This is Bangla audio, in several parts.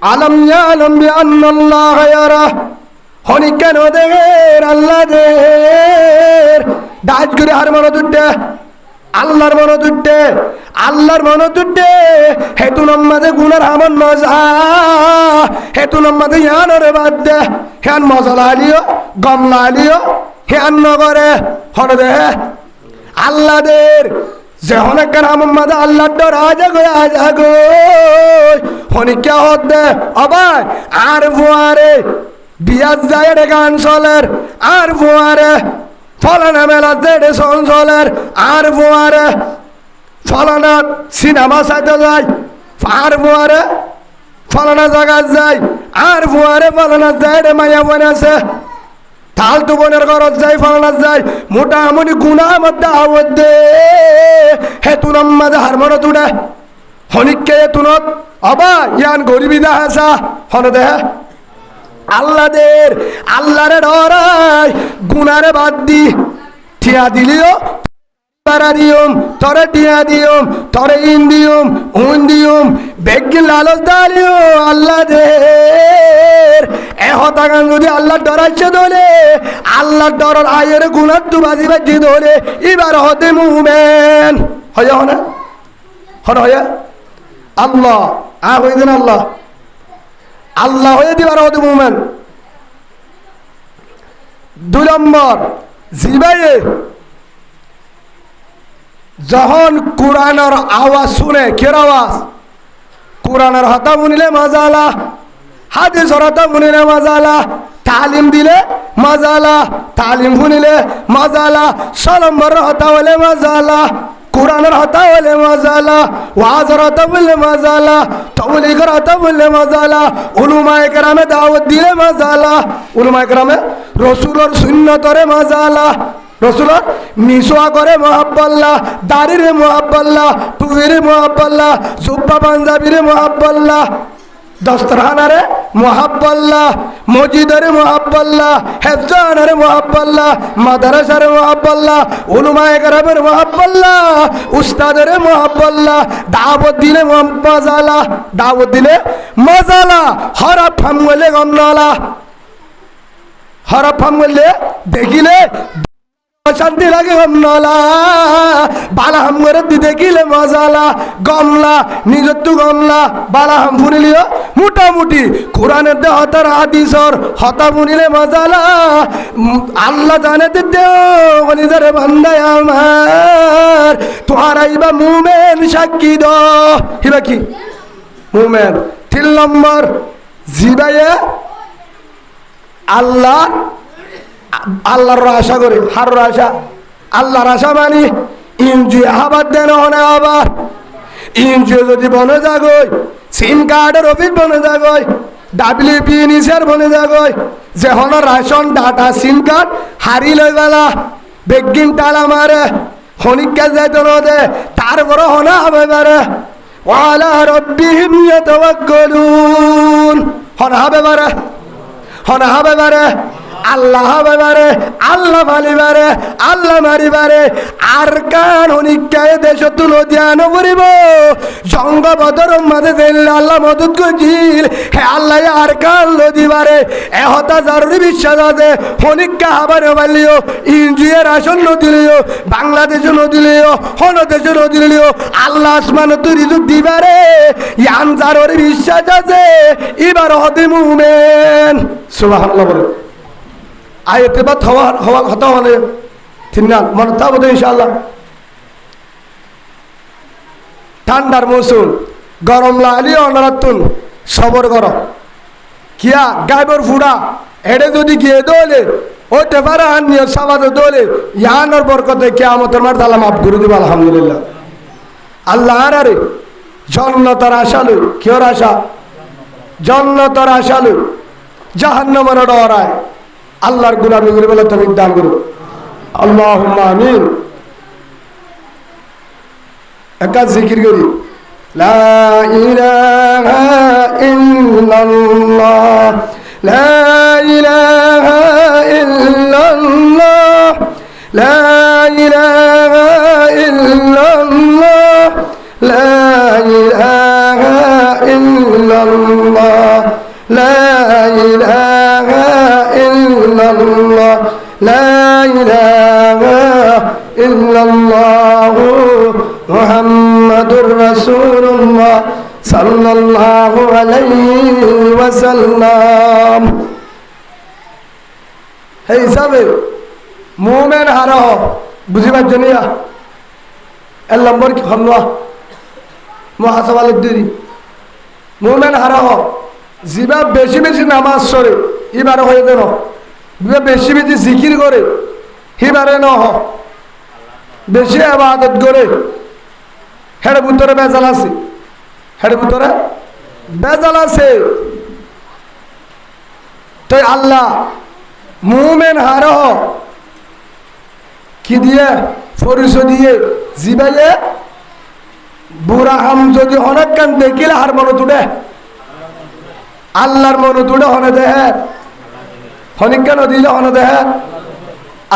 আলম ইয়ালাম বিআন্নাল্লাহা ইয়ারা হনি কেন দেখের আল্লাহ দের দাজ করে হার মনো দুটে আল্লাহর মনো দুটে আল্লাহর মনো দুটে হেতু নম্মাদে গুনার হামন মজা হেতু নম্মাদে ইয়ানরে বাদ দে হ্যান মজলা আলিও গমলা আলিও হ্যান নগরে হন দে আল্লাহ দের যে অনেক হামন মাদে আল্লাহর ডর আজা গো হনি কে হদ দে অবাই আর ফুয়ারে বিয়াজ যায় গান চলের আর ফুয়ারে ফলানা মেলা দেড়ে চলের আর ফুয়ারে ফলানা সিনেমা চাইতে যায় আর ফুয়ারে ফলানা জায়গা যায় আর ফুয়ারে ফলানা যায় মায়া বনেছে ফালতু বোনের ঘরত যাই ফলানা যায় মোটামুটি গুণা মধ্যে আওয়াজ দে হেতু নম্মাদে হারমোনা তুড়ে হনিককে তুনত অবা ইয়ান গরিবি দেখাসা হন দেহ আল্লাহ দের আল্লাহরে ডরাই গুনারে বাদ দি ঠিয়া দিলিও তারা দিওম তরে টিয়া দিওম তরে ইন দিওম উন দিওম বেগি লালচ দালিও আল্লাহ দের এহতাগান যদি আল্লাহ ডরাইছে দলে আল্লাহ ডরার আয়ের গুনার তু বাজি বাজি দলে এবার হতে মুমেন হয় না হন হয় আল্লাহ হয়ে দেন আল্লাহ আল্লাহ হয়ে দিবার হতে মুমেন। 2 নম্বর জিবাইয়ে যখন কোরআনের আওয়াজ শুনে কের আওয়াজ কোরআনের হতা মুনিলে মজালা হাদিসের হতা মুনিলে মজালা তালিম দিলে মজালা তালিম শুনিলে মজালা 6 নম্বর হতা হলে মজালা কোরআনের হতা হলে মজালা ওয়াজের হতা বললে মজালা তাবলীগের হতা বললে মজালা উলামায়ে কেরামে দাওয়াত দিলে মজালা উলামায়ে কেরামে রাসূলের সুন্নতরে মজালা রসুলের মিসওয়া করে মুহাব্বাল্লাহ দাড়িরে মুহাব্বাল্লাহ টুপিরে মুহাব্বাল্লাহ জুব্বা পাঞ্জাবিরে মুহাব্বাল্লাহ দস্তরখানারে মুহাব্বাল্লাহ মসজিদরে মুহাব্বাল্লাহ হেফজানারে মুহাব্বাল্লাহ মাদ্রাসারে মুহাব্বাল্লাহ উলামায়ে কেরামের মুহাব্বাল্লাহ উস্তাদরে মুহাব্বাল্লাহ দাওয়াত দিলে মজালা দাওয়াত দিলে মজালা হরফ ফামলে গমনালা হরফ ফামলে দেখিলে শান্তি লাগে গমনলা বালা হাম করে দিতে গিলে মজালা গমলা নিজত গমলা বালা হাম ফুনিলিও মোটামুটি কোরআনের দে হতার হাদিসর হতা ফুনিলে মজালা আল্লাহ জানে দেও নিজের বান্দায় আমার তোহার আইবা মুমেন সাক্ষী দ হিবা কি মুমেন 3 নম্বর জিবায়ে আল্লাহ আল্লাহর আশা করে হার আশা আল্লাহর আশা মানি ইনজিও আবার দেন হনে আবার ইনজিও যদি বনে যাগই সিম কার্ডের অফিস বনে যাগই WPNCR বনে যাগই যে হন রেশন ডাটা সিম কার্ড হারি লই গেলা বেগিন তালা মারে হনিকা যাইতো নদে তারপর হনা হবে বারে ওয়ালা রব্বিহিম ইয়াতাওয়াক্কালুন হনা হবে বারে হনা হবে বারে আল্লাহ হবেবারে আল্লাহ ফালিবারে আল্লাহ মারিবারে আর কান হনিকায় দেশ তুলো ধ্যান করিব জঙ্গ বদর মাঝে দিল আল্লাহ মদত করিল হে আল্লাহ আর কান লদিবারে এহতা জরুরি বিশ্বাস আছে হনিকা হাবার বালিও ইন্ডিয়ার আসন নদিলিও বাংলাদেশ নদিলিও হন দেশ নদিলিও আল্লাহ আসমান তুই দিবারে ইয়ান জরুরি বিশ্বাস আছে এবার হতে মুমেন সুবহানাল্লাহ বলে আয়াতে বাত হওয়া হতা হলে তিননা মন তাবো ইনশাআল্লাহ ঠান্ডার মৌসুম গরম লাগলি অনরাতুন সবর করো কিয়া গাইবর ফুড়া এড়ে যদি গিয়ে দোলে ওইতে পারে আনিও সাবাদে দোলে ইয়ানোর বরকতে কিয়ামতের মাঠ আল্লাহ মাফ করে দিব আলহামদুলিল্লাহ আল্লাহ আরে জান্নাতের আশালু কিয়র আশা জান্নাতের আশালু জাহান্নামের ডরায় আল্লাহর গোলামি করে বলে তৌফিক দান করুন আল্লাহুম্মা আমিন একা জিকির করি লা ইলাহা ইল্লাল্লাহ লা ইলাহা ইল্লাল্লাহ লা ইলাহা ইল্লাল্লাহ লা ইলাহা ইল্লাল্লাহ ইল্লাল্লাহ লা ইলাহা ইল্লাল্লাহ লা ইলাহা ইল্লাল্লাহু মুহাম্মাদুর রাসূলুল্লাহ সাল্লাল্লাহু আলাইহি ওয়াসাল্লাম। এই হিসাবে মুমিন হারা বুঝিবার জনিয়া এর নম্বর কি ভাবনা মহাসভালের দেরি মুমিন হারা জিবা বেশি বেশি নামাজ পড়ে এবারে হয়ে দেন বেশি বেশি জিকির করে হিবারে ন বেশি ইবাদত করে হের ভিতরে বেজাল আছে হের ভিতরে বেজাল আছে। তাই আল্লাহ মুমিন হারা কি দিয়ে পরিচয় দিয়ে জিবাইয়ে বুড়া হাম যদি অনেক কান দেখিলে হার মনে তুড়ে আল্লাহর মনে তুড়ে হনে দেহে অনেক কেন দিলে হনে দেহে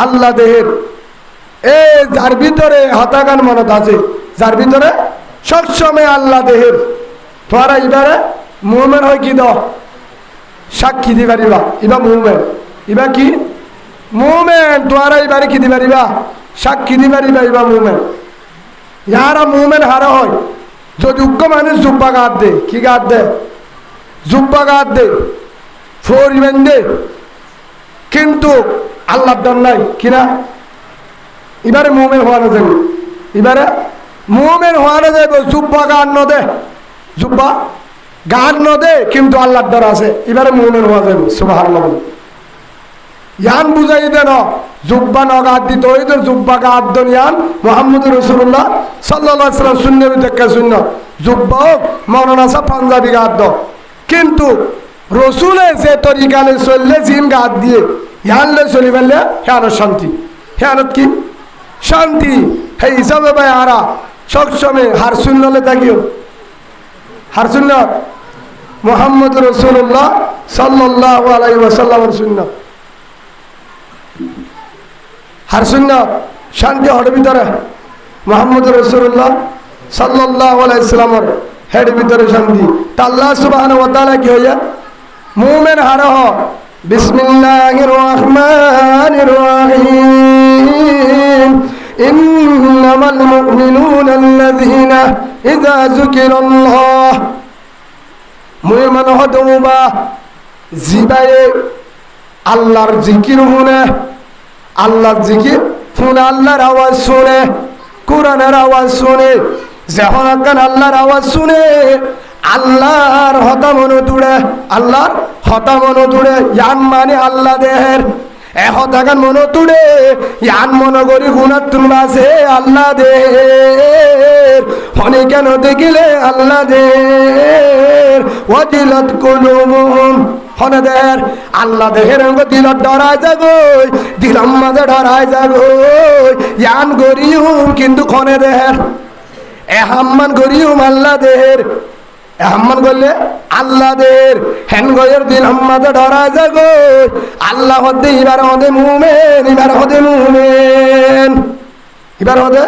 আল্লাহ দেহের এ যার ভিতরে হতাগান মনত আছে যার ভিতরে সবসময় আল্লাহ দেহের তোরা এবারে মুমিন হয় কি দ সাক্ষী দি পারিবা ইবা মুমিন ইবা কি মুমিন তোরা এবারে কি দি পারিবা সাক্ষী দি পারিবা ইবা মুমিন। ইয়ারা মুমিন হারা হয় যদি উগ্র মানুষ জুব্বা গাত দে কি গাত দে জুব্বা গাত দে ফরিবেন দে কিন্তু আল্লাহ দান নাই কিনা এবারে মুমিন হওয়ানো যাবে এবারে মুমিন হওয়ানো যাবে জুব্বা গান ন দে জুব্বা গান ন দে কিন্তু আল্লাহর দ্বার আছে এবারে মুমিন হওয়া যাবে সুবহানাল্লাহ। ইয়ান বুঝাই দেন জুব্বা নগাত দিত ওই তো জুব্বা গাত দেন ইয়ান মুহাম্মদুর রাসূলুল্লাহ সাল্লাল্লাহু আলাইহি ওয়াসাল্লাম সুন্নাহ দেখা শূন্য জুব্বা মরনাসা পাঞ্জাবি গাত দ কিন্তু রসুলে যে তরিকালে চললে জিন গাত দিয়ে ইয়ানলে চলি ফেললে হ্যাঁ শান্তি হ্যাঁ কি শান্তি সেই হিসাবে ভাই আরা সবসময় হার শূন্যলে থাকিও হার শূন্য মুহাম্মদ রাসূলুল্লাহ সাল্লাল্লাহু আলাইহি ওয়াসাল্লামের শূন্য হার শূন্য শান্তি হর ভিতরে মুহাম্মদ রাসূলুল্লাহ সাল্লাল্লাহু আলাইহি ওয়াসাল্লামের হেড ভিতরে শান্তি। তা আল্লাহ সুবহানাহু ওয়া তাআলা কি হইয়া মুমিন হারা হ বিসমিল্লাহির রহমানির রহিম ইন্নামাল মুমিনুনা আল্লাযীনা ইযা যুকিরাল্লাহ মুমিন হদুবা জিবায়ে আল্লাহর জিকির শুনে আল্লাহর জিকির শুনে আল্লাহর আওয়াজ শুনে কোরআনের আওয়াজ শুনে যখন একখান আল্লাহর আওয়াজ শুনে আল্লাহর হতা মনো তুড়ে আল্লাহর হতা মনো তুড়ে ইয়ান মানে আল্লাহ দেহের হতাগান মনো তুড়ে ইয়ান মনো করি গুণার তুলবা আছে আল্লাহ দেহের হনে কেন দেখিলে আল্লাহ দেহের ওয়াজিলাত কুলুবুহুম হনে দেহের আল্লাহ দেহের দিলত ডরায় যাগই দিলাম মাঝে ডরায় যাগই ইয়ান গরিউম কিন্তু খনে দেহের এহাম্মান গরিউম আল্লাহ দেহের এহাম্মান করলে আল্লাহ দের হেন গয়ের দিল হাম্মাদে ডরা যাগো আল্লাহ হদে এবার হদে মুমিন এবার হদে মুমিন এবার হদে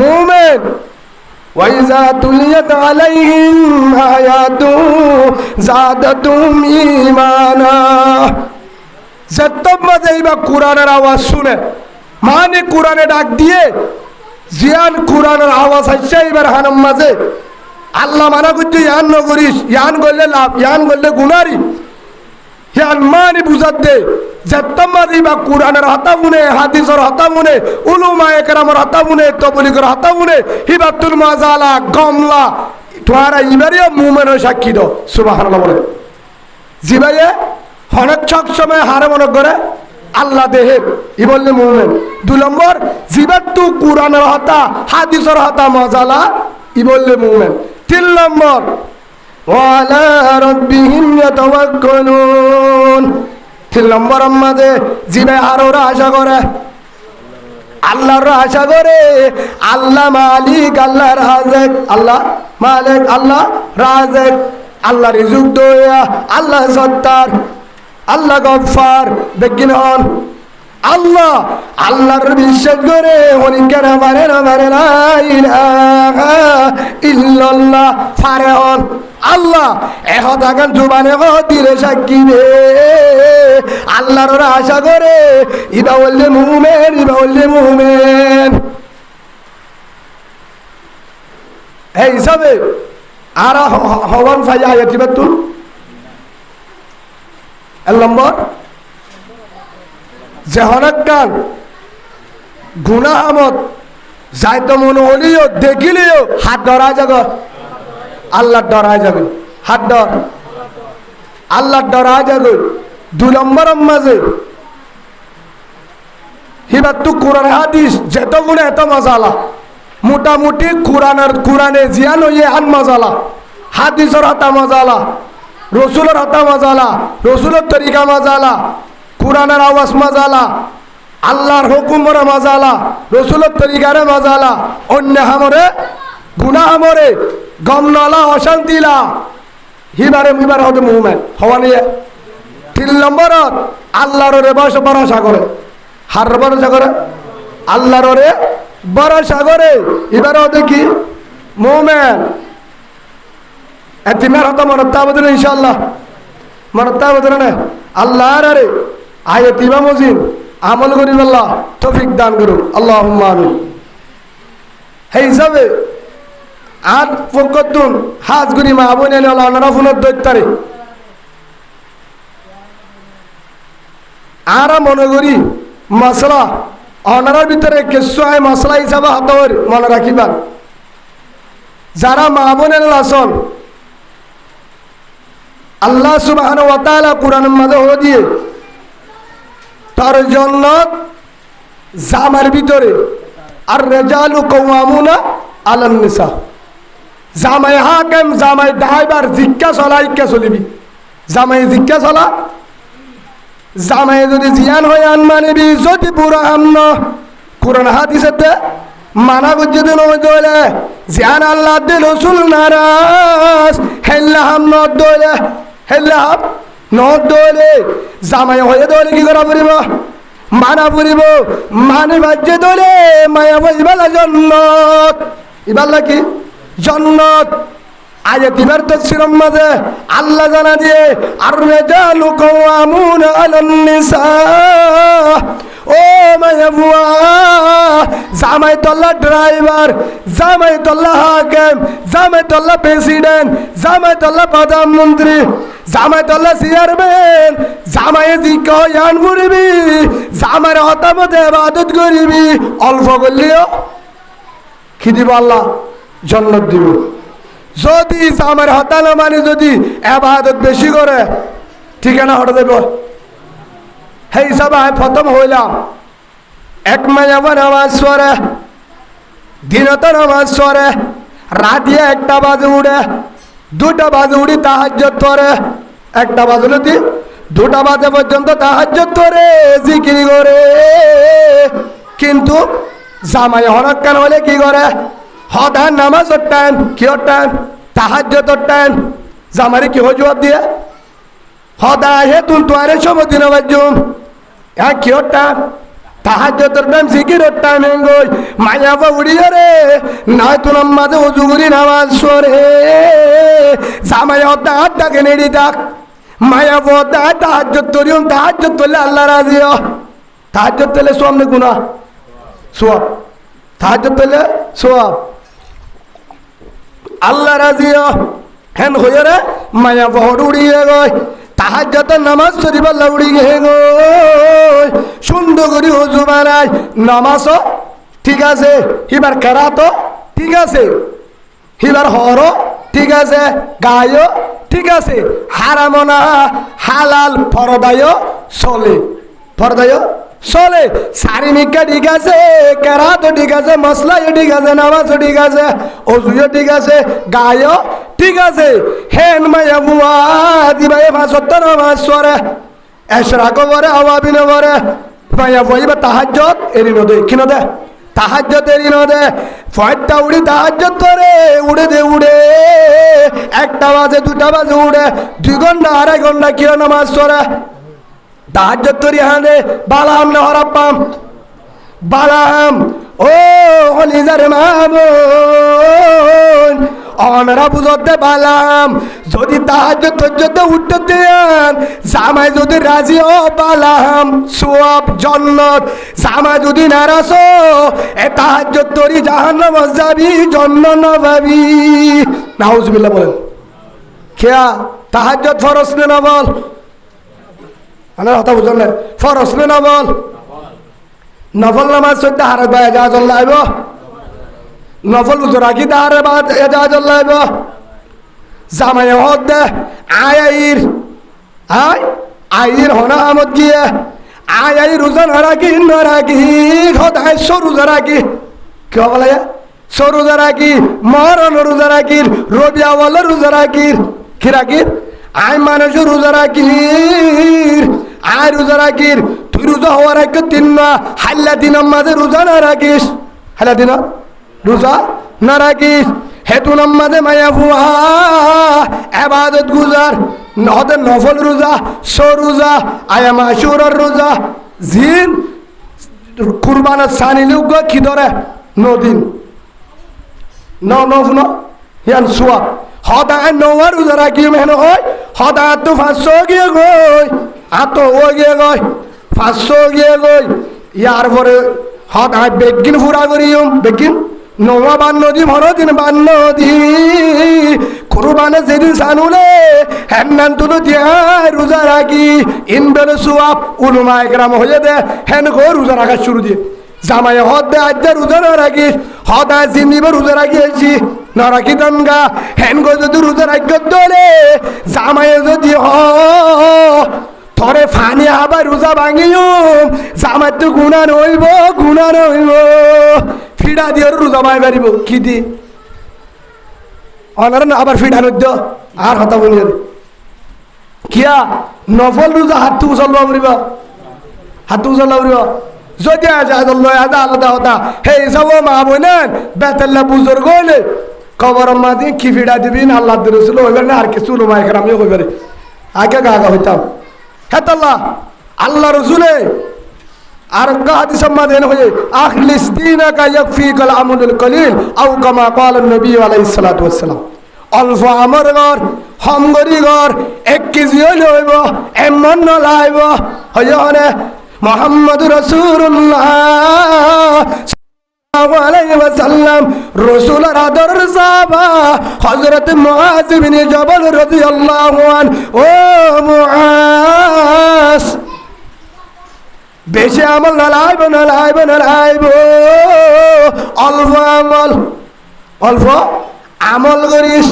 মুমিন ওয়াইজা তুলিয়াত আলাইহিম আয়াতু যাদাতুম ঈমানা যতবা যাইবা কোরআনের আওয়াজ শুনে মানে কোরআনে ডাক দিয়ে জিয়ান কোরআনের আওয়াজ আসছে এবার হানাম মাঝে আল্লাহ মানা করছে ইয়ান ন করিস ইয়ান করলে লাভ ইয়ান করলে গুনারি ইয়ান মানি বুঝাত দে যেতমাদি বা কোরআনের হতা মুনে হাদিসের হতা মুনে উলুমায়ে কেরামের হতা মুনে তবলিগের হতা মুনে হিবাতুল মাজালা গমলা তোরা ইবারিও মুমিনের সাক্ষী দাও সুবহানাল্লাহ বলে জিবায়ে হনেক ছক সময় হারে মনে করে আল্লাহ দেহের ই বললে মুমিন। 2 নম্বর জিবাতু কোরআনের হতা হাদিসের হতা মাজালা ই বললে মুমিন। 3 নম্বর ওয়ালা রাব্বিহিম ইয়াতাওয়াক্কালুন 3 নম্বর আমাদের জিবে আরোরা আশা করে আল্লাহর আশা করে আল্লাহ মালিক আল্লাহ রাজিক আল্লাহ মালিক আল্লাহ রাজিক আল্লাহ রিজুক দয়া আল্লাহ সত্তার আল্লাহ গফফার বেগিন হন আল্লাহ আল্লাহর বিশ্বাস করে হনিকের আমারে লা ইলাহা ইল্লাল্লাহ ফারে হন আল্লাহ এখন জুবানে দিলে সাক্ষী রে আল্লাহর আশা করে ইবা বললে মুমিন এই হিসাবে আর হওয়ান ফাইয়া আয়াতিবাতুল এক নম্বর যে হনকান গুনাহ আমত যাইতো মনে হলিও দেখিলেও হাত ধরা যাবে আল্লাহ ডরা যাবে হাত ধর আল্লাহ ডরা যাবে 2 নম্বর মাঝে হিবার তু কোরআন হাদিস যেত গুণে এত মজালা মোটামুটি কোরআনে জিয়ান হইয়ে আন মজালা হাদিসের হাতা মজালা রসুলের হাতা মজালা রসুলের তরিকা মজালা কোরআনের আওয়াজ মজালা আল্লাহর হুকুমের মজালা রসুলের তরিকারে মজালা অন্য হামরে গুনাহ হামরে গমনলা অশান্তিলা হিবারে হতে মুভমেন হওয়া নিয়ে 3 নম্বরত আল্লাহর ভরসা করে হার ভরসা করে আল্লাহর ভরসা করে এবারে হতে কি মুভমেন এতিমের হতো মনত্তাবদিন ইনশাআল্লাহ মনত্তাবদিন না আল্লাহর আরে আয়াতিবা মজিন আমল করি আল্লাহ তৌফিক দান করুন আল্লাহুম্মা আমিন এই হিসাবে আর ফকতুন হাজগুরি মা বোন এনে আল্লাহর ফোনের দৈত্যারে আর মনে করি মশলা অনারার ভিতরে কিছু হয় মশলা হিসাবে হাতর মনে রাখিবার যারা মা বোন এনে আসন আল্লাহ সুবহানাহু ওয়া তাআলা কোরআনের মধ্যে দিয়ে তার জন্য জামার ভিতরে আর রিজালু কাওয়ামুনা আলান নিসা জামাই হাকিম জামাই ড্রাইভার জিজ্ঞা চলাইকে চলিবি জামাই জিজ্ঞা চলা জামাই যদি জিয়ান হয় আন মানিবি যদি পুরা আমন কোরআন হাদিসেতে মানা গজ্জে দিন দলে জিয়ান আল্লাহ দে রাসূল নারাজ হেল্লা হাম ন দলে হেল্লা হাম ন দলে জামাই হয়ে দলে কি করা পড়িব মানা পড়িব মানে বাজ্যে দলে মায়া বইবালা জান্নাত ইবাল্লা কি জান্নাত আয়াতিবার তাফসীরের মাঝে আল্লাহ জানা দিয়ে আর রিজালু কাওয়ামুনা আলান নিসা ও মায়াবুয়া জামাই তোল্লা ড্রাইভার জামাই তোল্লা হাকিম জামাই তোল্লা প্রেসিডেন্ট জামাই তোল্লা প্রধানমন্ত্রী জামাই তোল্লা চেয়ারম্যান জামাই জি কয়ান করিবি জামার হতামতে ইবাদত করিবি অল্প করলেও কি দিব আল্লাহ জান্নাত দিব যদি জামার হতানো মানে যদি ইবাদত বেশি করে ঠিকানা হটে দেব সেই হিসাবে আমি প্রথম হইলাম এক মায়াবা নামাজ পড়ে দিনত নামাজ পড়ে রাতিয়ে 1টা বাজে উঠে 2টা বাজে উঠি তাহাজ্জুদ পড়ে 1টা বাজলে 2টা বাজে পর্যন্ত তাহাজ্জুদ করে জিকির করে কিন্তু জামাই হরক্কান হলে কি করে হদান নামাজের টাইম কিহর টাইম তাহাজ্জুদের টাইম জামারে কি জবাব দিয়ে হদা হে তুই তোয়ারে সময় বাজুম হ্যাঁ কিহর টাইম তাহাজ্জুদের টাইম জিকিরের টাইম হেঙ্গই মায়াবা উড়িয়ে রে নয় তুই নামাজে ওযু করি নামাজ পড়ে জামাই হদা আড্ডাকে নেড়ি ডাক মায়াবা হদা তাহাজ্জুদ তরিয়ম তাহাজ্জুদ তোলে আল্লাহ রাজি তাহাজ্জুদ তোলে সামনে গুনাহ সওয়াব তাহাজ্জুদ তোলে সওয়াব আল্লাহ রাজি হেন হয়ে রে মায়া বহর উড়িয়ে গয় তাহাজ্জুদ নামাজ শরীফ আল্লাহ উড়িয়ে গয় সুন্দর করে ওযু বানাই নামাজ ঠিক আছে এবার কেরাত ঠিক আছে এবার হর ঠিক আছে গায় ঠিক আছে হারাম না হালাল ফরদায় চলে ফরদায় চলে সারিমিকা ঠিক আছে কেরাত ঠিক আছে মশলাই ঠিক আছে নামাজও ঠিক আছে অজুও ঠিক আছে গায়ও ঠিক আছে হেন মায়া বুয়া দিবাই ভাষত নামাজ পড়ে এশরাকও পড়ে আওয়াবিনও পড়ে মায়া বইবা তাহাজ্জুদ এরি নদে কি নদে তাহাজ্জুদ এরি নদে ফয়টা উড়ি তাহাজ্জুদ করে উড়ে দে উড়ে 1টা বাজে 2টা বাজে উড়ে 2 ঘন্টা 2.5 ঘন্টা কি নামাজ পড়ে তাহাজ্জুদ তরি হানে বালাম না হরাপ্পাম বালাম ও হলিজার মামুন অনরা বুঝতে বালাম যদি তাহাজ্জুদ তজ্জুদে উঠতে দেন জামাই যদি রাজি ও বালাম সওয়াব জান্নাত জামাই যদি নারাজ এ তাহাজ্জুদ তরি জাহান্নাম যাবি জান্নাত পাবি নাউজুবিল্লাহ বলেন কিয়া তাহাজ্জুদ ফরজ না নফল আনা কথা বুঝলেন না ফরজ না নফল নফল নামাজ সদ্য হারে বা এজাজত লাইব নফল উজরা কি দারে বা এজাজত লাইব জামাই হদ দে আয়াইর আইর হনা আমদ গিয়ে আয়াই রোজা নারাকি নারাকি খদাই সরোজা রাখি কি বলে সরোজা রাখি মরণ রোজা রাখির রবি আওয়াল রোজা রাখির কি রাখির আই মানুষ রোজা রাখির আই রোজা রাখির তুই রোজা হওয়ার আগে তিন না হাল্লা দিনের মাঝে রোজা না রাখিস হাল্লা দিন রোজা না রাখিস হেতু নামাজে মায়া ফুয়া এবাদত গুজার নহতে নফল রোজা সরোজা আয়া মাসুরের রোজা জিন কুরবানের সানি লোক কি ধরে নদিন নফন ইয়ান সোয়া হদায় নওয়ার রোজা রাখি মেহন হয় হদায় তো 500 গিয়ে গই আতো ও গিয়ে গই 500 গিয়ে গই ইয়ার পরে হদায় বেগিন ফুরা করিম বেগিন নোয়া বান্নদি ভরদিন বান্নদি কুরবানে যেদিন সানুলে হেন্নান তুলো দিয়া রোজা রাখি ইনবেল সুয়াব উলুমা একরাম হয়ে দে হেন গো রোজা রাখা শুরু দিয়ে জামাই হদ দে আজ রোজা না রাখি হদায় জিন্দিবে রোজা রাখিয়েছি না রাখি দনগা হেন গো যদি রোজা রাখি দলে জামাই যদি হ থরে ফানি আবার রোজা ভাঙিও জামাই তো গুণা নইব ফিডা দিয়ে রোজা মাই পারিব কি দি অনার আবার ফিডা নদ্য আর হতা বলি কিয়া নফল রোজা হাত উচল পারিব হাত উচল পারিব যদি আজ লয় আদা আলাদা হতা হে যাব মা বইনেন বেতাল্লা বুজুর্গ হইলে কবর মাদি কি ফিডা দিবি না আল্লাহ দিছিল ওইবার না আর কিছু লোমাই খারাপ আমি কইবারে আগে গা হইতাম হেতাল্লাহ আল্লাহ রসুলে আর হাদিস মাদেন হয়ে আখলিস দীনাকা ইয়াকফিকাল আমলুল কলিল আও কামা ক্বালা নবী আলাইহিস সালাতু ওয়াস সালাম অল্প আমর গর হমগরি গর 1 কেজি হইব এমন নলাইব হয়নে মুহাম্মদ রাসূলুল্লাহ সাল্লাল্লাহু আলাইহি ওয়াসাল্লাম রাসূলের আদর সাহাবা হযরত মুআজ ইবনে জাবাল রাদিয়াল্লাহু আনহু ও মুআজ বেশি আমল নালাইব অল্প আমল করিস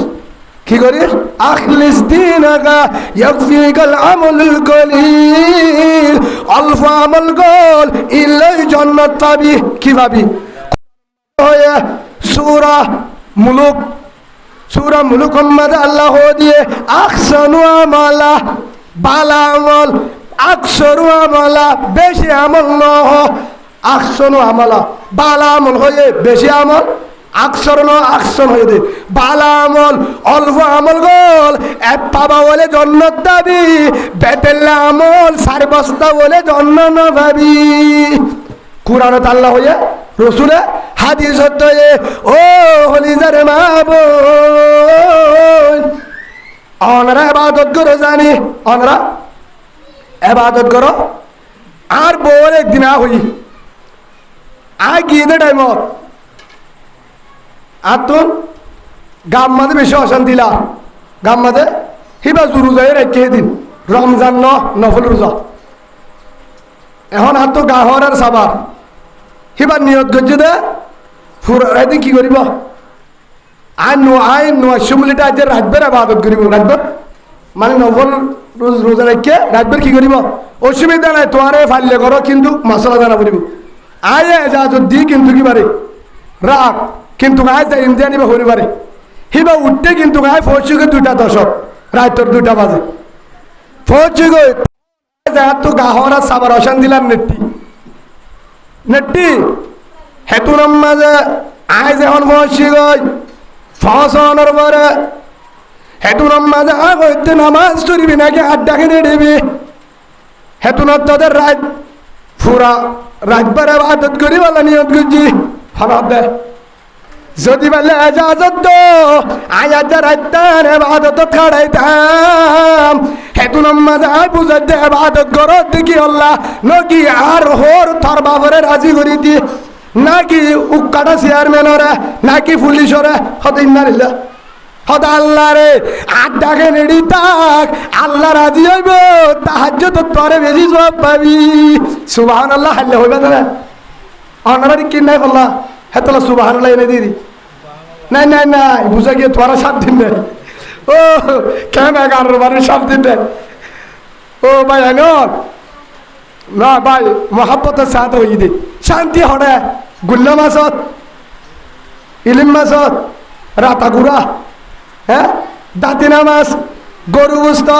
কি করিস আখলিস দীনাকা ইয়াকফিকাল আমলুল কলিল অল্প আমল কর ইল্লাই জান্নাত পাবি কি পাবি সূরা মুলুক মধ্যে আল্লাহ দিয়ে আহসানু আমালা বালা আমল আকসরু আমালা বেশি আমল নহ আকসনু আমালা বালা আমল হয়ে বেশি আমল আকসর ন আকসন হয়ে দে বালা আমল অল্প আমল গল এক পাবা বলে জন্নত দাবি বেতেল্লা আমল 4 বস্তা বলে জন্নত ভাবি কুরআনত আল্লাহ হয়ে রসুলে হাদিস হয়ে ও হলিজার মাবুন অনরা ইবাদত করে জানি অনরা এবাদত করো আর বউর একদিন হই আর গিয়ে দে টাইমত আর তো গাম মাঝে বেশি অশান্তি লা গাম মাঝে হিবা রোজায় রেখে দিন রমজান নফল রোজা এখন আর তো গাহর আর সাবার হিবার নিয়ত করছে দে এদিন কি করিব আর নমিলিটা আজ রাখবে আবাদত করিব রাখবে মানে নফল রোজা রেখে রাখবে কি করিব অসুবিধা নাই তোমারে ফাইলে করো কিন্তু মশলা জানা পড়িব আয় যা দি কিন্তু কি পারে রাখ কিন্তু আয় যা ইন্ডিয়া নিবা হরি পারে হিবা উঠতে কিন্তু আয় পৌঁছুকে 2টা 10 রাত 2টা বাজে পৌঁছুকে তো গাহরা সাবার অশান দিলাম নেট্টি হেতু নামাজে আয় যখন পৌঁছি গই ফসনের পরে হেতু নামাজে হইতে নামাজ চুরিবি নাকি আড্ডা কিনে দিবি হেতুনত তোদের রাত পুরা রাতবার আদত করি বলে নিয়ত করছি হঠাৎ দে যদি বলে এজাজত দো আয়াত রাইতান এবাদত খাড়াইতাম হেতু নমাজে বুঝাই দে এবাদত করত দেখি আল্লাহ নকি আর হোর থর বাবরে রাজি করি দি নাকি উক্কাটা চেয়ারম্যানরে নাকি পুলিশরে হত ইন্নারিল্লাহ হত আল্লাহ রে আড্ডাকে নেড়ি তাক আল্লাহ রাজি হইব তাহাজ্জুদ তোরে বেশি সব পাবি সুবহানাল্লাহ হাল্লে হইবা না অনারি কি নাই বললা হেতলা সুবহানাল্লাহ এনে দিদি নাই নাই নাই বুঝা গিয়ে তোরা 7 দিন নেই ও কেন 11 বারে 7 দিন নেই ও ভাই আনর না ভাই মোহাব্বতের সাথে হই দে শান্তি হড়ে গুল্লা মাসত ইলিম মাসত রাতাগুড়া হ্যাঁ দাঁতিনা মাছ গরু বুঝত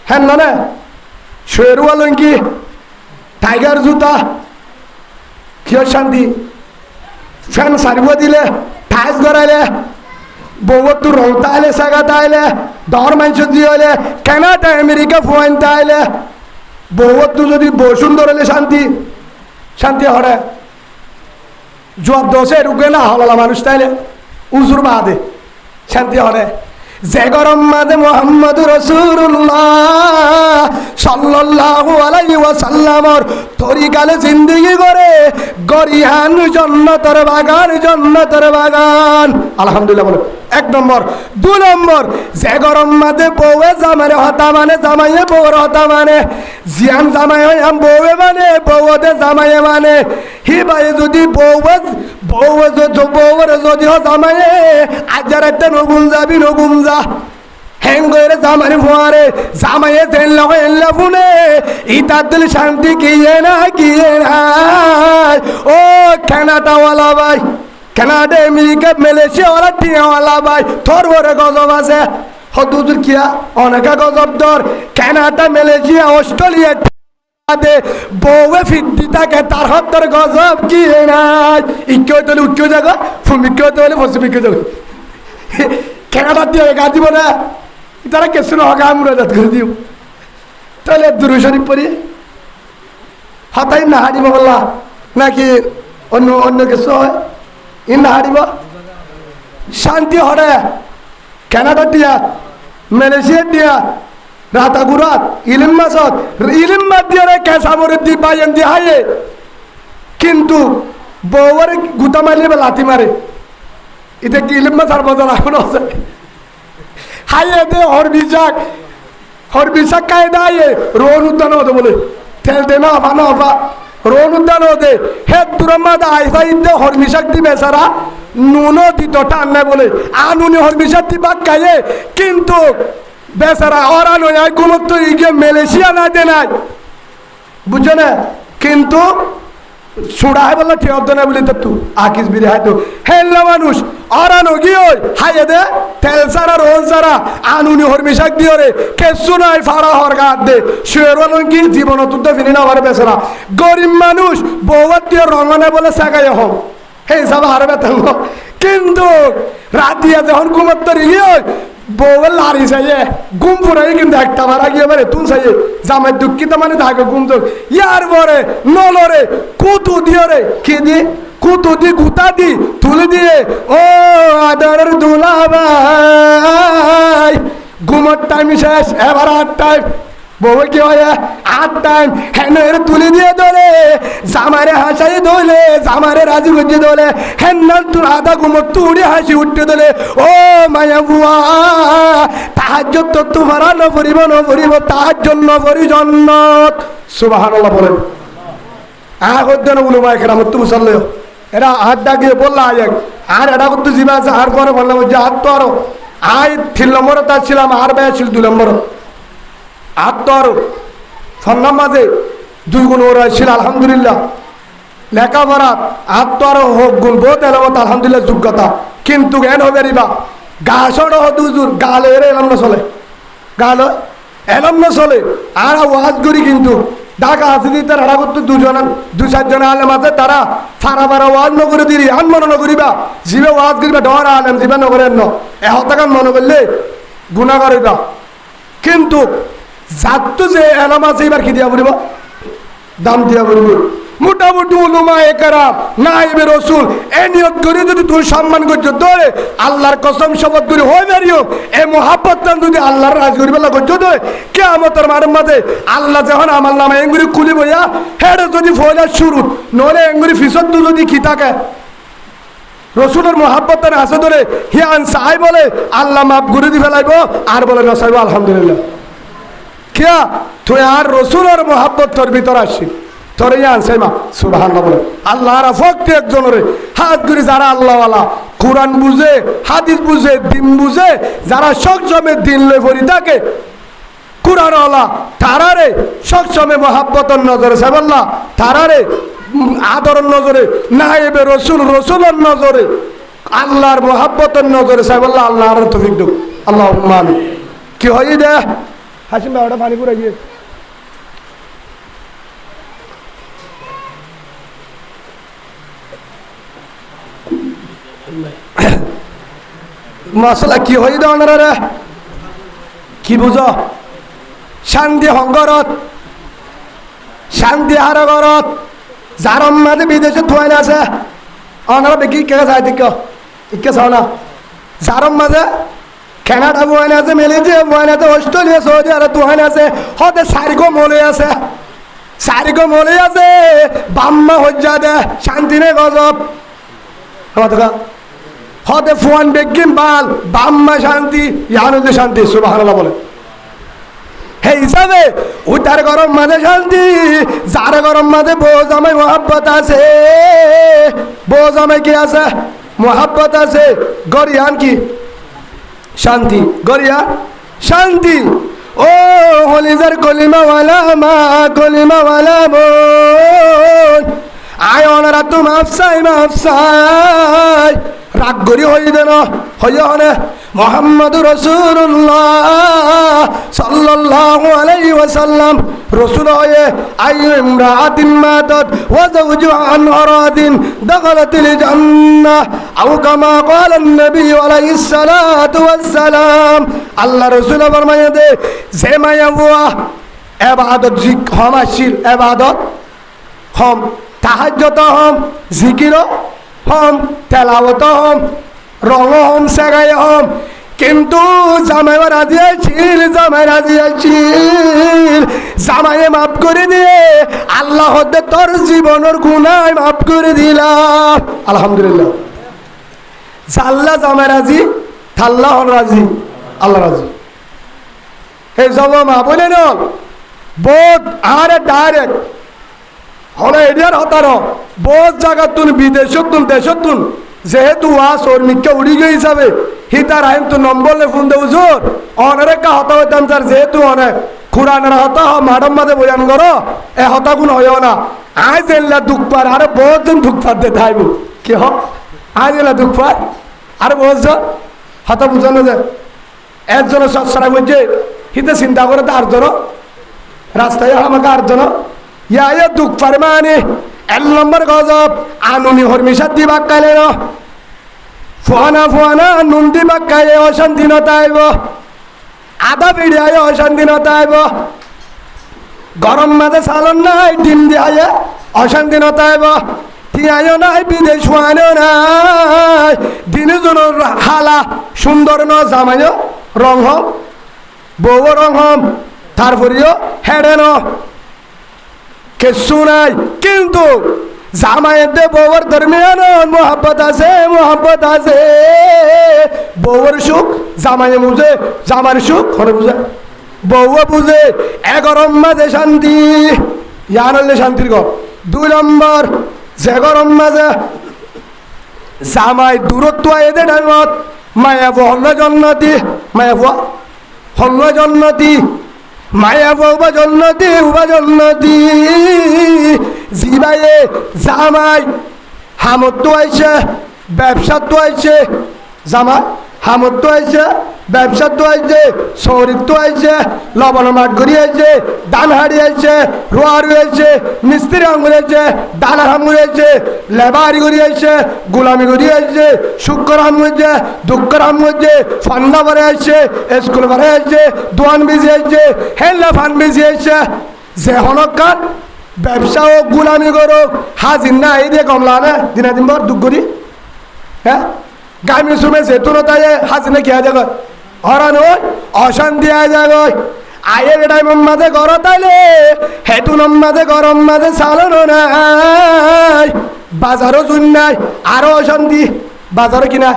হ্যাঁ না শেরুয়া লঙ্কি টাইগার জুতা কিয় শান্তি ফ্যান সারিব দিলে ঠাইস গড়াইলে বউর তো রং তাইলে সাগা তাইলে দর মাংস দিয়ে হলে কানাডা আমেরিকা ফুয়াইন তাইলে বউর তো যদি বউ সুন্দর হলে শান্তি শান্তি হরে জব দোষে রুকে না হলা মানুষ তাইলে উজুর বাদে শান্তি হরে যে গরম মাঝে মোহাম্মদ রাসূলুল্লাহ সাল্লাল্লাহু আলাইহি ওয়াসাল্লামর তরিকালে জিন্দেগি করে গরিহান জান্নাতের বাগান আলহামদুলিল্লাহ বলে 1 নম্বর 2 নম্বর যে গরম মাঝে বউয়ে জামারে হতা মানে জামাইয়ে বউর হতা মানে জিয়ান জামাই হয় আম বউয়ে মানে বউতে জামাইয়ে মানে হি ভাই যদি বউয়ে যদি জামাইয়ে আজার একটা নগুন যাবি নগুন যা হেঙ্গরে জামাই ফুয়ারে জামাইয়ে তেল লগে এল্লা ফুনে ইতার দিল শান্তি কিয়ে না ও কানাডা ওয়ালা ভাই কানাডা আমেরিকা মালয়েশিয়া ওরা টিয়াওয়ালা ভাই তোর বড় গজব আছে হদুদুর কিয়া অনেকা গজব দর কানাডা মালয়েশিয়া অস্ট্রেলিয়া দে বউয়ে ফিদ্দি থাকে তার হত্তর গজব কি নাই ইকে হইতে উচ্চ জায়গা ফুমিকে হইতে হলে পশ্চিমিকে যাবে কানাডা দিয়ে গা দিব না তারা কেসু হকা আমরা যাত করে দিও তাহলে দুরু শরীফ পড়ি হতাই না হারিব বললা নাকি অন্য কিছু হয় ই না হারিব শান্তি হরে কানাডা দিয়া মালয়েশিয়া দিয়া রাতাগুড়াত ইলিম মাছত ইলিম মাত দিয়ে কেঁচামরে দি বাইন দি হাইয়ে কিন্তু বউরে গুতা মারলে লাথি মারে এটা কি ইলিম মাছ আর মজা রাখুন আছে হাইয়ে দে হরবিশাক কায়দা আইয়ে রোন উদ্যান হতে বলে তেল দে না ফানো হফা রোন উদ্যান হতে হে তুরম্মাদ আইসা ইন্দে হরবিশাক দি বেচারা নুনও দিত টান নাই বলে আনুনি হরবিশাক দি বাক খাইয়ে কিন্তু বেচারা ওরা নয় গুমত্ব গিয়ে মালয়েশিয়া না দে নাই বুঝছো না কিন্তু সুড়া হয় বললো ঠিক না বলি তো তু আকিস বিরে হাই তো হেল্লা মানুষ ওরা নগি ওই হাইয়ে দে তেল সারা রোল সারা আনুনি হরমিশাক দিয়ে রে কেসু নাই ফাড়া হর গাত দে শুয়ের কি জীবন তুলতে ফিরি না হরে বেচারা গরিব মানুষ বউয়ার দিয়ে রঙনে বলে সাগাই হোক সেই সব হারে বেতন কিন্তু রাতিয়া যখন ঘুমাতে গিয়ে বউয়ের লারি চাইয়ে ঘুম ফুরাই কিন্তু একটা মারা গিয়ে পারে তুন চাইয়ে জামাই দুঃখিত মানে থাকে ঘুম তো ইয়ার পরে নলরে কুতু দিয়ে রে কি দি কুতু দি গুতা দি তুলে দিয়ে ও আদর দুলা ভাই ঘুমার টাইম শেষ এবার 8 টাইম বউ কি হয় 8 টাইম হেনের তুলে দিয়ে দোলে জামারে হাসাই দোলে জামারে রাজি গুজি দোলে হেন্নাল তুর আদা ঘুমো তুড়ি হাসি উঠতে দোলে ও মায়া বুয়া তাহাজ্জুদ তো তোমার ন পরিব তাহাজ্জুদ ন পরি জান্নাত সুবহানাল্লাহ বলেন আগদ্দন উলুমা কেরামত তুমি চললে এরা হাত ডাকিয়ে বললা আয়েক আর এটা করতে জিবা আছে আর পরে বললাম যে হাত তো আরো আই 3 নম্বরে তার ছিলাম আর ব্যয় ছিল 2 নম্বর হাত তো আরো সন্নাম মাঝে 2 গুণ ওরা ছিল আলহামদুলিল্লাহ লেখাপড়া হাত তো আরো হোক গুণ বহুত এলামত আলহামদুলিল্লাহ যোগ্যতা কিন্তু জ্ঞান হবে রিবা গা সড় দুজুর গালে এর এলাম না চলে গাল এলাম না চলে আর ওয়াজ করি কিন্তু ঢাকা আছে তার হারা করতে 2-4 জন আলেম আছে তারা সারা বারা ওয়াজ নগরে দিলি আন মনে নগরিবা জিবে ওয়াজ করিবা ডর আলেম জিবে নগরের ন এ হতাকান মনে করলে গুণা করিবা কিন্তু যার তো যে এলাম আছে এবার কি দিয়া বলিব দাম দিয়া বলিব মোটামুটি উলুমায়ে কেরাম নায়েবে রাসূল এই নিয়ত করে যদি তুই সম্মান করছো ধরে আল্লাহর কসম শপথ করে হয়ে বেরিও এই মোহাব্বতটা যদি আল্লাহর রাজ করি বেলা করছো ধরে কিয়ামতের মাঠের মাঝে আল্লাহ যখন আমার নামে এঙ্গুরি খুলি বইয়া হেডে যদি ফয়লা শুরু নলে এঙ্গুরি ফিসত যদি কি থাকে রসুলের মোহাব্বতের আছে ধরে হিয়ান সাহাই বলে আল্লাহ মাফ করে দি ফেলাইব আর বলে না সাহেব আলহামদুলিল্লাহ কিয়া তুই আর রসুলের মোহাব্বত তোর ভিতর আসি তোর ইয়ান সাইমা সুবহানাল্লাহ বলে আল্লাহর ভক্তি একজনের হাত করে যারা আল্লাহওয়ালা কোরআন বুঝে হাদিস বুঝে দিন বুঝে যারা সবসময় দিন লই ভরি থাকে কোরআনওয়ালা তারারে সবসময় মোহাব্বতের নজরে সাহেবাল্লাহ তারারে আদরের নজরে নায়েবে রসুল রসুলের নজরে আল্লাহর মোহাব্বতের নজরে সাহেবাল্লাহ আল্লাহর তৌফিক দাও আল্লাহুম্মা আমিন কি হই দে হাসিম ভাই ওটা পানি পুরা গিয়ে মশলা কি হই দে ওনারা কি বুঝো শান্তি হংগরত শান্তি হারগরত যার মাঝে বিদেশে থুয়াইন আছে ওনারা দেখি কে যায় দিক ইকে চাও না যার মাঝে কানাডা বয়ান আছে মালয়েশিয়া বয়ান আছে অস্ট্রেলিয়া সৌদি আরব বয়ান আছে হতে সারিগো মলে আছে সারিগো মলে আছে বাম্মা হজ্জা দে শান্তি নে গজব হতে ফোন বেগিম বাল বাম্মা শান্তি ইয়ানুদে শান্তি সুবহানাল্লাহ বলে হে হিসাবে উতার গরম মাঝে শান্তি যার গরম মাঝে বউ জামাই মোহাব্বত আছে বউ জামাই কি আছে মোহাব্বত আছে গরিয়ান কি শান্তি গরিয়া শান্তি ও হলিজার কলিমাওয়ালা মা কলিমাওয়ালা বোন আয় ওনারা তো মাফসাই রাগ গরি হই দেন হইয়া হনে মুহাম্মাদুর রাসূলুল্লাহ সাল্লাল্লাহু আলাইহি ওয়াসাল্লাম রাসূল হয়ে আইয়ু ইমরাআতিন মাতাত ওয়া যাওজুহা আন আরাদিন দাখালাতিল জান্নাহ আও কামা ক্বালা an-নবী আলাইহিস সালাতু ওয়াস সালাম আল্লাহ রাসূল ফরমায়ে দে যে মায়া বুয়া ইবাদত জিক হমাশিল ইবাদত হম তাহাজ্জুদ হম জিকির হম তেলাওয়াত হম রং হম সেগাই হম কিন্তু জামাই রাজি আছিল জামাইয়ে মাফ করে দিয়ে আল্লাহ তোর জীবনের গুনাহ মাফ করে দিলাম আলহামদুলিল্লাহ জাল্লা জামাই রাজি আল্লাহ রাজি আল্লাহ রাজি এই জব মা বলে ন বোধ আরে ডাইরেক্ট হলে এরিয়ার হতার বহুত জায়গা তুন বিদেশত তুন দেশত তুন যেহেতু শ্রমিককে উড়ি গিয়ে হিসাবে হিতার আইন তো নম্বর ফোন দে উজুর অনেক হতা হইতাম স্যার যেহেতু অনেক খুরানের হতা মাডম মাঝে বয়ান করো এ হতা গুণ হয় না আজ এলা দুঃখ পার আরে বহুত জন দুঃখ পার দে থাইব কি হ আজ এলা দুঃখ পার আরে বহুত জন হতা বুঝানো যায় একজনের সৎসারা বলছে হিতে চিন্তা করে তো আটজন রাস্তায় আমাকে আটজন ইয়া দুঃখ পারে মানে 1 নম্বর গজব আনুনি হরমিশাত দিবা কালে ন ফুয়ানা নুন দিবা কালে অশান্তি নতাইব আদা পিড়িয়ায় অশান্তি নতাইব গরম মাঝে সালন নাই ডিম দিয়ে অশান্তি নতাইব তিয়ায়ও নাই বিদেশ ফুয়ানো নাই দিনে জনের হালা সুন্দর ন জামাইও রং হম বউ রং হম তারপরেও হেডে ন কিছু নাই কিন্তু জামাইয়ের বউর দরমিয়ান মোহাব্বত আছে বউর সুখ জামাইয়ে বুঝে জামার সুখ ঘরে বুঝে বউ বুঝে গরম মাঝে শান্তি ইয়ানলে শান্তির ঘর 2 নম্বর যে গরম মাঝে জামাই দূরত্ব এদের টাইমত মায়া হল্ল জন্নতি মায়া হল্ল জন্নতি মায়া বউবা জন্নতি জিবাইয়ে জামাই হামত তো আইছে ব্যবসা তো আইছে জামাই হামত তো আইছে ব্যবসা তো আইছে, শহরিত তো আইছে, লবণ মাঠ ঘুরি আইছে, ধান হাড়ি আইছে, রোয়ারি আইছে, মিস্ত্রি আঙ্গুর আইছে, ডালার হামুর আইছে, লেবারি ঘুরি আইছে, গোলামি ঘুরি আইছে, শুক্র হাম হয়েছে, দুঃখর হাম হয়েছে, ফান্ডা ভরে আইছে, স্কুল ভরে আইছে, দোয়ান বেজি আইছে, হেল্লা ফান বেজি আইছে। যে হনকার ব্যবসা ও গোলামি করো হাজির না এই দিয়ে কমলা না দিনা দিন বর দুঃখ করি। হ্যাঁ গামি সুমে সেতু তাই হাজির না কি আজ হরান ওই অশান্তি আজ আয়ে বেটাই মাঝে গর তাইলে হেতু মাঝে গরম মাঝে চালানো নাই, বাজারও চুন নাই, আরো অশান্তি। বাজারও কিনা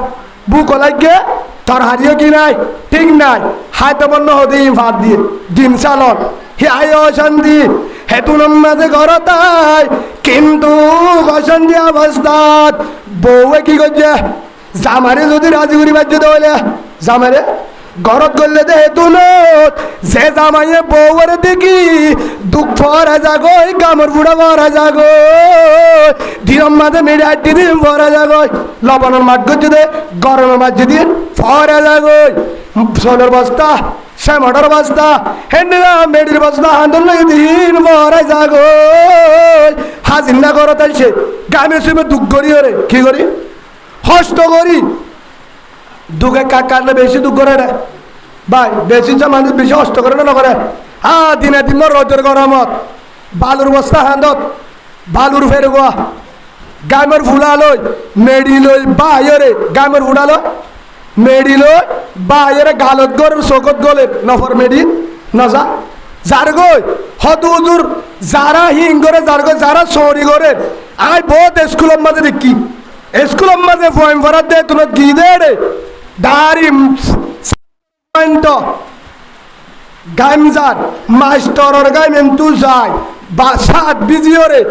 বুক লাগে তোর হারিও কিনাই ঠিক নাই, হাতে বন্য হতে ভাত দিয়ে ডিম চালন হে আয় অশান্তি। হেতু মাঝে ঘর তাই কিন্তু অশান্তি অবস্থাত বউয়ে কি করছে জামারে যদি রাজি করি বাজ্য দেওয়ালে জামারে ঘরত করলে দে হেতু নত যে জামাইয়ে বউরে দেখি দুঃখ ভরা যাগো কামড় বুড়া ভরা যাগো দিন মাঝে মেরে আটটি দিন ভরা যাগো লবণের মাঠ করছে দে গরমের মাঝ দিন ভরা যাগো সোলের বস্তা শ্যামটার বস্তা হেন্ডিরা মেডির বস্তা হান্দন দিন ভরা যাগো হাজির না করো তাই সে গামে সুমে দুঃখ করি ওরে কি করি হস্ত করি দুঃখে কাটলে বেশি দুঃখ করে রে ভাই বেশি মানুষ বেশি হস্ত করে না করে। হ্যাঁ দিনে দিন রোদের গরমত বালুর বস্তা হান্দত বালুর ফের গোয়া গামের ফুলা লই মেডি লই বাইরে গামের ফুলা লই মেডি লই বাইরে গালত গর চকত গলের নফর মেডি নজা যার গই হত উজুর যারা হিং করে যার গই যারা সরি করে আই বহুত স্কুলের মাঝে দেখি স্কুলের মাঝে ফয়েম ভরাত দে তোমার কি দে রে দাড়ি গামজার মাস্টরের গায়ে মেমতু যায় বা সাত বিজিও রে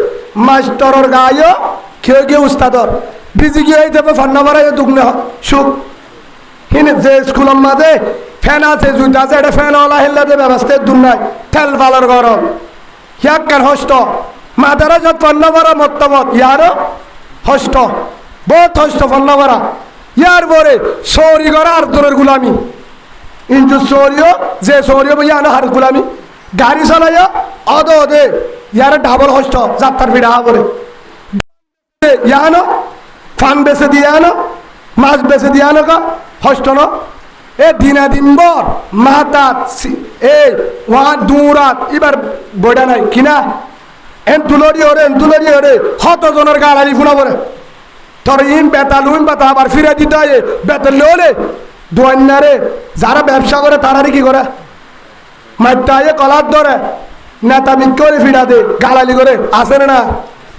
মাস্টরের গায়ে কেউ কেউ উস্তাদর বিজি গিয়ে যাবে ফান্না মারাই দুগ্ন সুখ হিনে যে স্কুলের মাঝে ফ্যান আছে জুতা আছে এটা ফ্যানওয়ালা হেললে ব্যবস্থা দূর নাই তেল ভালোর গরম ইয়াকার হস্ত মাদারা যত ফান্না মারা মত্তমত ইয়ারও হস্ত বহুত হস্ত ফান্না মারা ইয়ার পরে সৌরি করা আর তোরের গুলামি ইঞ্জু সৌরিও যে সৌরিও ইয়ানো হার গুলামি গাড়ি চালাইয়া অদ দে ইয়ার ডাবল হস্ত যাত্রার ভিড়া করে ইয়ানো ফান বেছে দিয়ে আনো মাছ বেছে দিয়ে আনো কা হস্ত ন এ দিনা দিনবর মাতাত এ ওয়ান দুরাত এবার বইটা নাই কিনা এন্তুলরি ওরে হত জনের গাড়ি ফুনা পরে তোর ইন বেতাল উইন বেতা আবার ফিরে দিতে হয় বেতাল লোলে দোয়ান্নারে যারা ব্যবসা করে তারারই কি করে মাইটায়ে কলার ধরে নেতা বিক করে ফিরা দে গালালি করে আসে না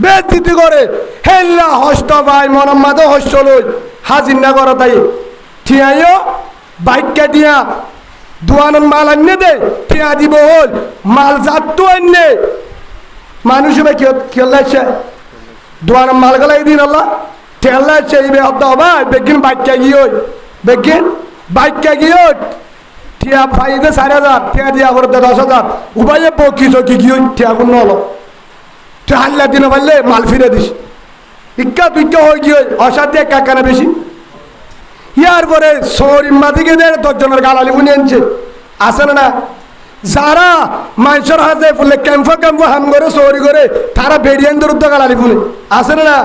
বেদিতি করে হেল্লা হস্ত ভাই মনম মাঝে হস্ত লই হাজির না করো তাই ঠিয়াইও বাইক কাটিয়া দোয়ানোর মাল আনে দে ঠিয়া দিব হল মাল যাত আনে মানুষ কেউ লাগছে দোয়ানোর মাল গেলাই দিন আল্লাহ তেলা চাইবে ভাই বেগিন বাইকা গিয়ে বেগিন বাইকা গিয়ে টিয়া ফাইদে 4,000 টিয়া দিয়া করে 10,000 উপায়ে বকি চকি গিয়ে টিয়া কোন হলো তুই হাল্লা দিন পারলে মাল ফিরে দিস ইক্কা তুইকা হয়ে গিয়ে অসাধ্যে কাকানা বেশি ইয়ার পরে সরিম মাদিকে দেয় 10 জনের গালালি উনি আনছে আসে না যারা মানুষের হাতে ফুলে ক্যাম্প হাম করে সরি করে তারা বেরিয়ান দূরত্ব গালালি ফুলে আসে না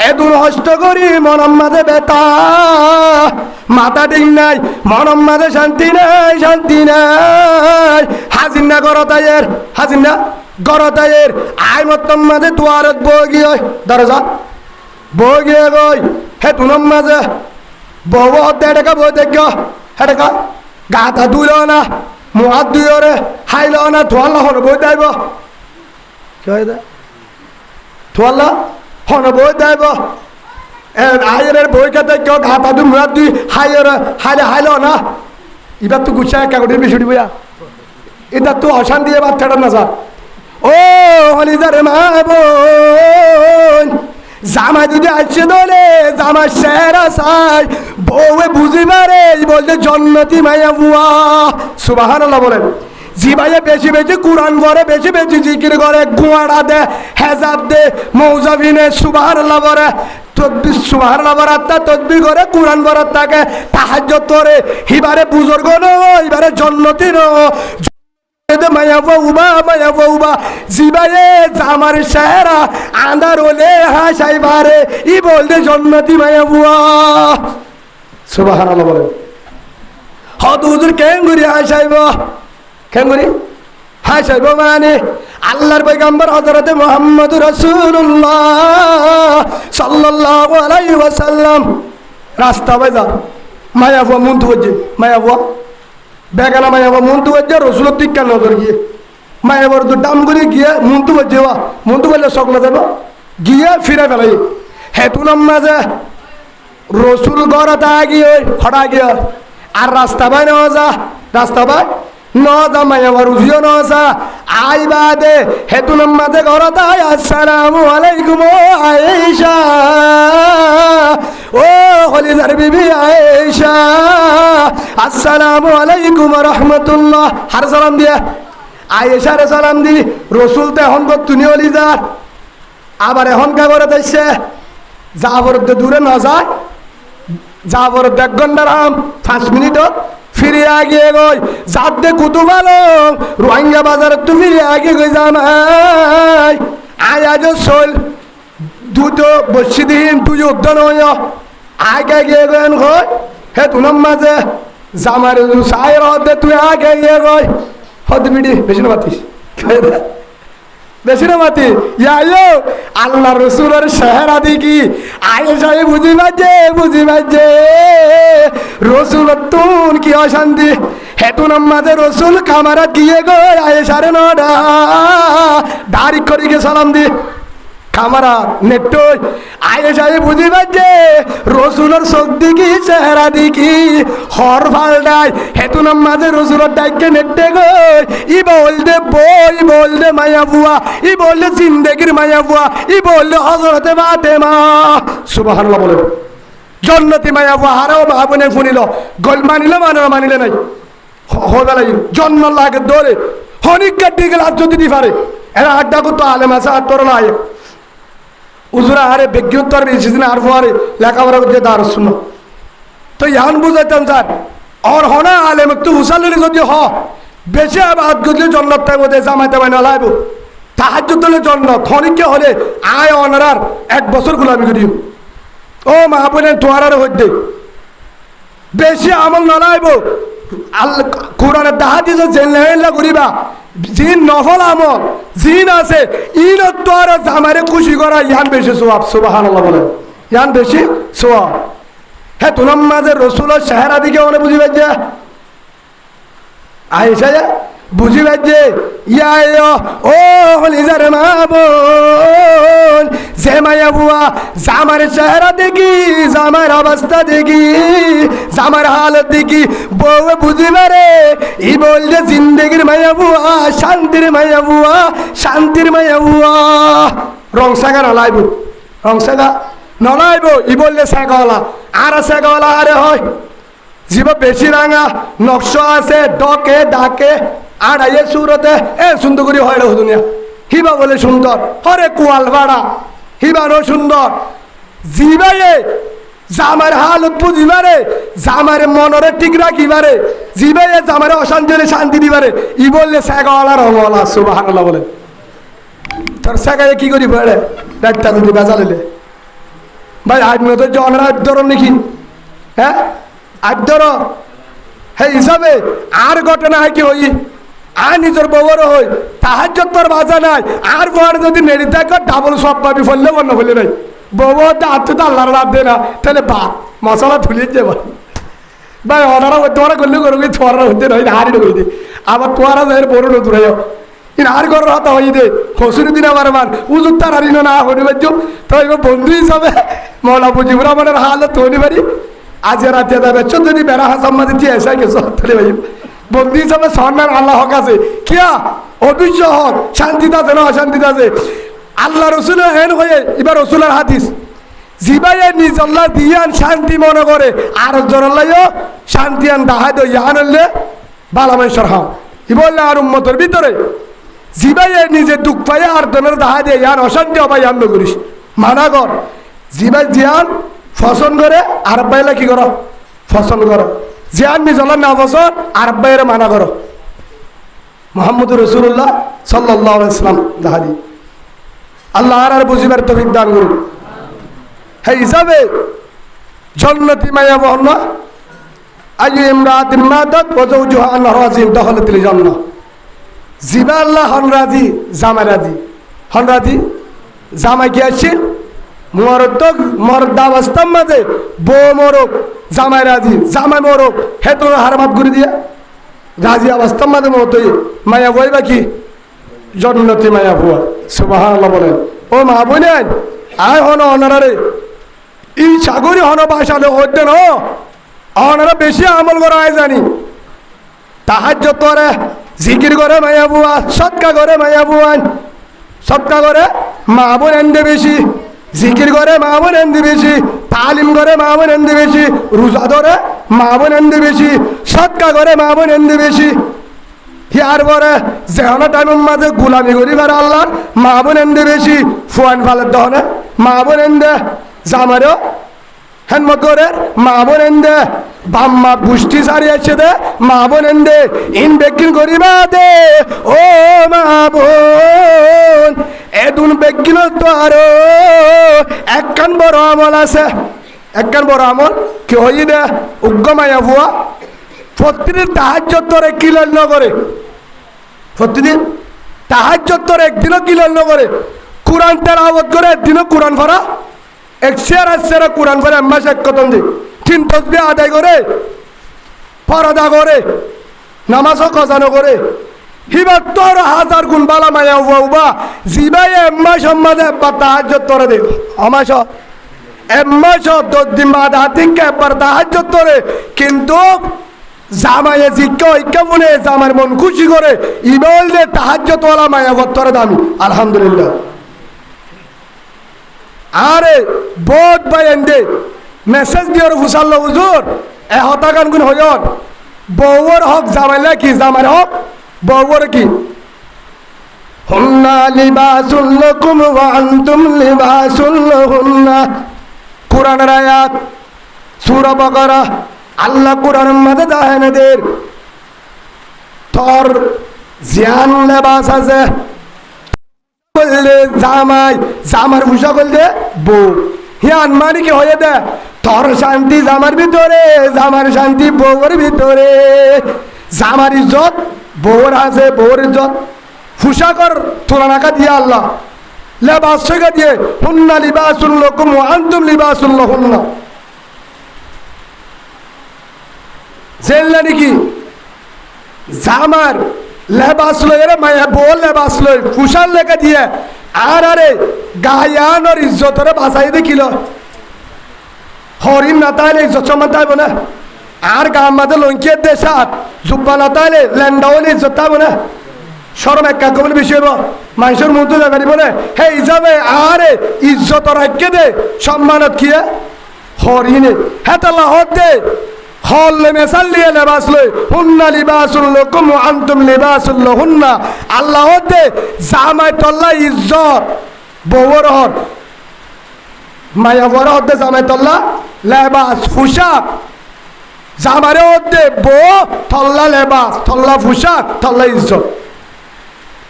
এদুন হস্ত করি মনম মাঝে বেতা মাথা ঠিক নাই মনম মাঝে শান্তি নাই হাজির না গরতায়ের হাজির না গরতায়ের আয় মতম মাঝে দুয়ারত বগি হয় দরজা বগিয়ে গই হে তুনম মাঝে বউ দেখা বই দেখ হেঁটেকা গাতা দুইল না মুহাত দুইরে হাইল না ধোয়াল্লা হন বই দেব কি হয় দে ধোয়াল্লা হন বই দেব আয়ের বই কাতে কেউ ঘাতা দু মুহাত দুই হাইর হাইল না এবার তো গুছা কাগজের বেশি বইয়া এটা তো অশান্তি বাচ্চাটা না স্যার ও হলিদারে মা বোন জামাই যদি আসছে দলে জামাই সেরা চাই বউয়ে বুঝি মারে বলতে জন্নতি মাইয়া বুয়া সুবহানাল্লাহ বলেন জিবাইয়ে বেশি বেশি কোরআন করে, বেশি বেশি জিকির করে, গুয়াড়া দে, হেজাব দে, মৌজাবিনে সুবহানাল্লাহ বলে, তসবিহ সুবহানাল্লাহ বরাত্তা তসবিহ করে, কোরআন বরাত থাকে, তাহাজ্জুদ করে, হিবারে বুজুর্গ নো, এবারে জন্নতি নো, মায়া বউবা জিবায়ে জামার শেহরা আন্দার ওলে হাসাই বারে ই বলতে জন্নতি মায়া বুয়া সুবহানাল্লাহ বলে। হদ হুজুর কেঙ্গুরি হাসাইব, কেঙ্গুরি হাসাইব মানে আল্লাহর পয়গম্বর হযরতে মুহাম্মদুর রাসূলুল্লাহ সাল্লাল্লাহু আলাইহি ওয়াসাল্লাম রাস্তা বাইজা মায়া বুয়া মুন্তু হচ্ছে, মায়া বুয়া বেগানা মায়াবা মন্তু বাজ্যা রসুলের টিকা নজর গিয়ে মায়াবার তো দাম করে গিয়ে মন্তু বাজ্যে মন্তু বললে সকলে যাব গিয়ে ফিরে ফেলাই হেতু নামাজে রসুল গড়াতে গিয়ে হঠাৎ গিয়ে আর রাস্তা বাই নেওয়া যা, রাস্তা বাই ন যা মায়াবার উজিও ন যা আই বাদে হেতু নামাজে গড়াতে আসসালামু আলাইকুম আয়েশা ও খলিজার বিবি আয়েশা আসসালামু আলাইকুম রহমতুল্লাহ হার সালাম দিয়ে আয়েশার সালাম দি রসুল তো এখন তুমি অলি যার আবার এখন কে করে দিচ্ছে যাবর দূরে না যায়, যাবর 1 ঘন্টার আম 5 মিনিটত ফিরে আগিয়ে গই যাতে কুতুব আলম রোহিঙ্গা বাজারে তো ফিরে আগে গই জামাই আজ চল দুটো বসি দিন তুই উদ্যান হইয়া আগে গিয়ে গেন হয় হে তুনার মাঝে জামার সাইর হতে তুই আগে গিয়ে গই হতে বিড়ি বেশি না মাতিস বেশি না মাতি ইয়ো আল্লাহ রসুলের চেহারা দেখি আয়েশাই বুঝি বাজে রসুল তুন কি অশান্তি হেতুন মাঝে রসুল কামারা গিয়ে গো আয়েশারে নডা দাড়ি করে গিয়ে সালাম দি কামারা নেটই আয়েশাই বুঝি বাজে রসুলের চোখ দেখি চেহারা দেখি হর ফালডাই হেতুন মাঝে রসুলের ডাইকে নেটে গো ই বলতে বই বলতে মায়া বুয়া ই বললে জিন্দেগির মায়া বুয়া ই বললে হযরতে ফাতেমা সুবহানাল্লাহ বলে জন্নতি মায়া বুয়া হারাও বাবনে শুনিল গোল মানিলে মানিলে নাই হবেলাই জন্ম লাগে দৌড়ে হনিক কাটি গেলে আর যদি দি পারে এরা আড্ডা করতো আলেম আছে আর তোর নাই উজুরা হারে বিজ্ঞান বেশি দিন আর ফোয়ারে লেখাপড়া করতে তার শুনো তো ইয়ান বুঝাইতাম স্যার আর হনা আলেম একটু উসালি যদি হ বেশি আবাদ করলে জন্নত থাকবো দে জামাইতে বাইনা লাইব তাহাজ্জুদ হলে জন্নত হনিকে হলে আয় অনারার 1 বছর গোলামি করিও ও মা বোনে তোয়ারার হইতে বেশি আমল নলাইব আল্লাহ কোরআনের দাহাদিস জেনলা করিবা জিন নফল আমল জিন আছে ইন তো আর জামারে খুশি করা ইয়ান বেশি সওয়াব সুবহানাল্লাহ বলে ইয়ান বেশি সওয়াব হে তুনাম মাঝে রসুলের চেহারা দিকে অনেক বুঝি পাইছে আয়েশা বুঝি পাইছে ইয়া ও হলিজার মা বোন যে মায়া বুয়া জামার চেহারা দেখি জামার অবস্থা দেখি জামার হালত দেখি বউ বুঝি পারে ই বললে জিন্দেগির মায়া বুয়া শান্তির মায়া বুয়া শান্তির মায়া বুয়া রং সাগা নলাইব রং সাগা নলাইব ই বললে সাগাওয়ালা আর সাগাওয়ালা আরে হয় জীব বেশি রাঙা নকশ আছে ডকে ডাকে আর আইয়ে সুরতে এ সুন্দর করে হয় রে দুনিয়া হিবা বলে সুন্দর হরে কুয়াল ভাড়া হিবারও সুন্দর জিবাইয়ে জামার হালত বুঝিবারে জামার মনরে ঠিক রাখিবারে জিবাইয়ে জামার অশান্তি হলে শান্তি দিবারে ই বললে সাগাওয়ালা রঙওয়ালা সুবহানাল্লাহ বলে তোর সাগায়ে কি করি পড়ে ডাক্তার যদি বাজালে ভাই আজ তো জনরা ধরন নাকি হ্যাঁ আজ ধরো হে হিসাবে আর ঘটনা হয় কি হই আর নিজের বউর হই তাহাজ্জুদ তোর বাজা নাই আর বড় যদি নেড়ি থাকে ডাবল সব পাবি ফললে বন্য ফলে নাই বউ হাত তো আল্লাহর রাত দে না তাহলে বা মশলা ধুলিয়ে যাবে ভাই অনারা তোরা করলে করবি তোরা হতে নয় হারি ঢুকে আবার তোরা যাই বড় নতুন ইন আর ঘর হতা হই দে হসুর দিন আমার মান উজুর তার হারিনো না হরি বাজ্য তো এবার বন্ধু হিসাবে মৌলা মুজিবুর রহমানের হালত তৈরি পারি আজ রাতে যাবে যদি বেড়া হাসাম্মাদি দিয়ে এসে গেছো তাহলে ভাই বন্ধু হিসাবে সন্ন্যান আল্লাহ হক আছে কিয়া অবিশ্ব হক শান্তিতে আছে না অশান্তিতে আছে আল্লাহ রসুলের হেন হয়ে এবার রসুলের হাদিস জিবাইয়ে নিজ আল্লাহ দিয়ান শান্তি মনে করে আর জনাল্লাহও শান্তি আন দাহাই দো ইয়ান হলে বালা মানুষের হাও ই বললে আর উম্মতের ভিতরে জিবাই নিজে দুঃখ পাই আর দনের দাহা দিয়ে আর অশান্তি অবাই আন্দ করিস মানা কর জিবাই জিয়ান ফসন করে আর বাইলে কি করো ফসন করো জিয়ান নিজলার না ফসন আর বাইরে মানা করো মোহাম্মদ রসুল্লাহ সাল্লাল্লাহু আলাইহি সাল্লাম দাহাদি আল্লাহ আর বুঝিবার তৌফিক দান করুন সেই হিসাবে জন্নতি মায়া বহন আইয়ু ইমরাতিন মাতাত ওয়া যাওজুহা আন রাজিন দখলাতিল জান্নাহ জিবা আল্লাহ হন রাজি জামাই রাজি হন রাজি জামাই কি আছে মরদ অবস্থার মাঝে বউ মরক জামাই রাজি জামাই মরক হে তোর হারমাত করে দিয়া রাজি অবস্থার মাঝে মতই মায়া বইবা কি জন্নতি মায়া ভুয়া সুবহানাল্লাহ বলেন ও মা বোনেন আয় হন অনারে এই সাগরী হন বাসালে হতেন অনারা বেশি আমল করা হয় জানি তাহাজ্জুদ করে জিকির করে মায়া বুয়া সদকা করে মায়া বুয়ান সদকা করে মা বোন এনদে বেশি জিকির করে মা বোন এনদে বেশি তালিম করে মা বোন এনদে বেশি রোজা ধরে মা বোন এনদে বেশি সদকা করে মা বোন এনদে বেশি হিয়ার পরে যেহনা টাইমের মাঝে গুলামি করিবার আল্লাহর মা বোন এনদে বেশি ফুয়ান ফালের দহনে মা বোন এনদে জামারও হেনমত করে মা বোন এনদে বাম্মা গোষ্ঠী সারিয়েছে দে মা বোন এনদে ইন বেকিন করিবা দে ও মা বোন এদুন বেকিন তো আরো একখান বড় আমল আছে একখান বড় আমল কি হই দে উগ্গমায়া ভুয়া প্রতিদিন তাহাজ্জুদ তোরে কিলাল ন করে প্রতিদিন তাহাজ্জুদ তোরে একদিনও কিলাল ন করে কোরআন তেলাওয়াত করে একদিনও কোরআন পড়া এক শেয়ার কোরআন পড়ে মাস এক কতন দি তিন তসবিহ আদায় করে পরদা করে নামাজও কজানো করে হিবার তোর হাজার গুণ বালা মায়া উবা জিবাই এম্মাস সম্মাদে একবার তাহাজ্জুদ তোরে দে আমাস এম্মাস 10 দিন বাদ হাতিকে একবার তাহাজ্জুদ তোরে কিন্তু জামায়ে জিক্কা ঐক্য মনে জামার মন খুশি করে ইবাল দে তাহাজ্জুদ ওয়ালা মায়া গত্তরে দামি আলহামদুলিল্লাহ আরে বহুত বাইন্দে মেসেজ দিওর ফুসাল্লাহ হুজুর এ হতাকান গুণ হয়ন বউর হক জামাইলা কি জামার হক বউর কি হুন্না লিবাসুল লাকুম ওয়া আনতুম লিবাসুল লাহুন্না কুরআনের আয়াত সূরা বাকারা আল্লাহ কুরআনের মধ্যে জাহানাদের তোর জিয়ান লেবাস আছে বললে জামাই জামার ভূষা করলে বউ হিয়ান মানে কি হয়ে দে তোর শান্তি জামার ভিতরে জামার শান্তি বউর ভিতরে জামার ইজ্জত বউর আছে বউর ইজ্জত ফুসাকর তুলনাকা দিয়ে আল্লাহ লেবাস শেখা দিয়ে হুন্না লিবাসুল লাকুম ওয়া আনতুম লিবাসুল লাহুন্না জেনলা নাকি জামার লেবাস লই রে মায়া বউ লেবাস লই ফুসার লেখা দিয়ে আর আরে গায়ানোর ইজ্জতরে বাঁচাই দেখিল হরিণ না তাইলে ইজ্জত সম্মান তাইব না আর গাম মাঝে লঙ্কিয়ে দেশাত জুব্বা না তাইলে ল্যান্ডাওয়ালে ইজ্জত তাইব না সরম এক কাকবল বেশি হইব মানুষের মুখ তো দেখারিব না হে হিসাবে আরে ইজ্জত রাখকে দে সম্মানত কিয়ে হরিণে হ্যাঁ তাল্লাহ হত দে হল্লে মেসাল লিয়ে লেবাস লই হুন্না লিবাসুল লাকুম ওয়া আনতুম লিবাসুল লাহুন্না আল্লাহ দে জামাই তল্লা ইজ্জত বউর হর মায়া বড় হতে জামাই তল্লা লেবাস পোশাক জামারে হতে বউ তল্লা লেবাস তল্লা পোশাক তল্লা ইজ্জত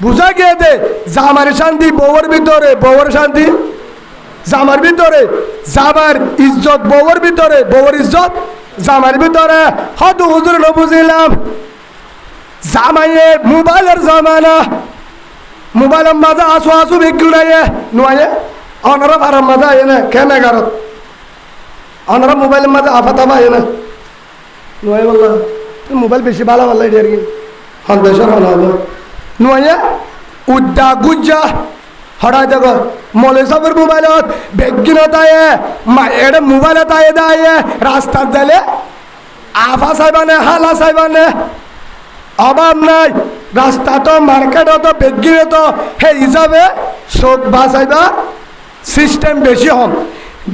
বুঝা গিয়ে দে জামার শান্তি বউর ভিতরে বউর শান্তি জামার ভিতরে জামার ইজ্জত বউর ভিতরে বউর ইজ্জত জামার ভিতরে হয়তো হুজুর বুঝিলাম জামাইয়ে মোবাইলের জামানা মোবাইলের মাঝে আসু আসু বিক্রি নাই নয় অনারা ভাড়ার মাঝে আয় না কেন এগারত অনারা মোবাইলের মাঝে আফাত আফা আয় না নয় বললা মোবাইল বেশি ভালো ভালো আর কি সন্দেশের হল হলো নয় উদ্দা গুজ্জা হঠাৎ দেখো মলে সবের মোবাইলত বেগিনতায় এটা মোবাইলত আয়ে দায়ে রাস্তার দিলে আফা চাইবানে হালা চাইবানে অভাব নাই রাস্তা তো মার্কেট তো বেগিনে তো সেই হিসাবে চোখ বাঁচাইবা সিস্টেম বেশি হম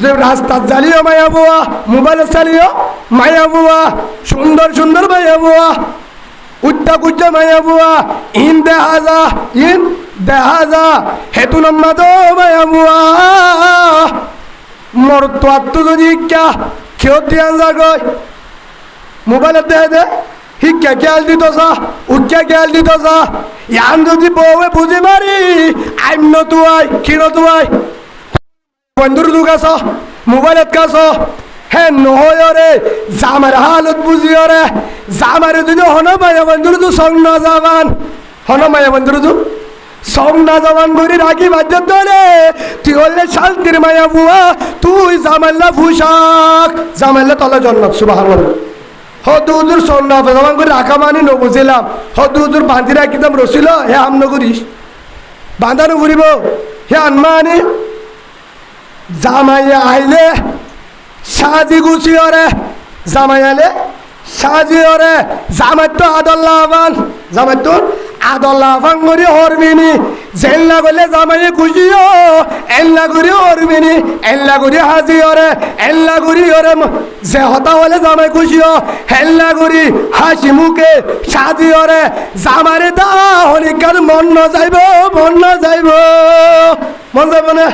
যে রাস্তার জ্বালিও মায়া বোয়া মোবাইলের চালিও মায়া বোয়া সুন্দর সুন্দর মায়া বোয়া উত্তা কুজ্জা মায়া বুয়া ইন দেখা যা হেতু নম্মা তো মায়া বুয়া মোর তো আত্ম যদি কেউ দিয়া যাগৈ মোবাইলত দে শিক্ষা খেয়াল দিত যা উচ্চা খেয়াল দিত যা ইয়ান যদি বউয়ে বুঝি মারি আইম নতুয়াই কি নতুয়াই বন্ধুর যুগ আছ মোবাইলত কাছ হে নহয় রে জামার হালত বুঝিও রে জামারে যদি হন মায়া বন্ধুর তো সং না যাবান হন মায়া বন্ধুর তো সং না যাবান করে রাখি বাধ্য ধরে তুই হলে শান্তির মায়া বুয়া তুই জামাল্লা ফুসাক জামাল্লা তলে জন্নত সুবহানাল্লাহ হদুজুর সন্না ফেদামান করে রাখা মানে নবুঝিলাম হদুজুর বাঁধি রাখিতাম রসিল হে আম নগরিস বাঁধানো ঘুরিব হে আনমানি জামাইয়া আইলে সাজি গুছি ওরে জামাই আইলে সাজি ওরে জামাই তো আদল্লাহান জামাই তো আদল্লাহান করি হরবিনি জেল্লা গলে জামাইয়ে খুশিও এল্লা করি হরবিনি এল্লা করি হাজি ওরে এল্লা করি ওরে যে হতা হলে জামাই খুশিও হেল্লা করি হাসি মুখে সাজি ওরে জামারে দা হরিকার মন না যাইব মন যাইব না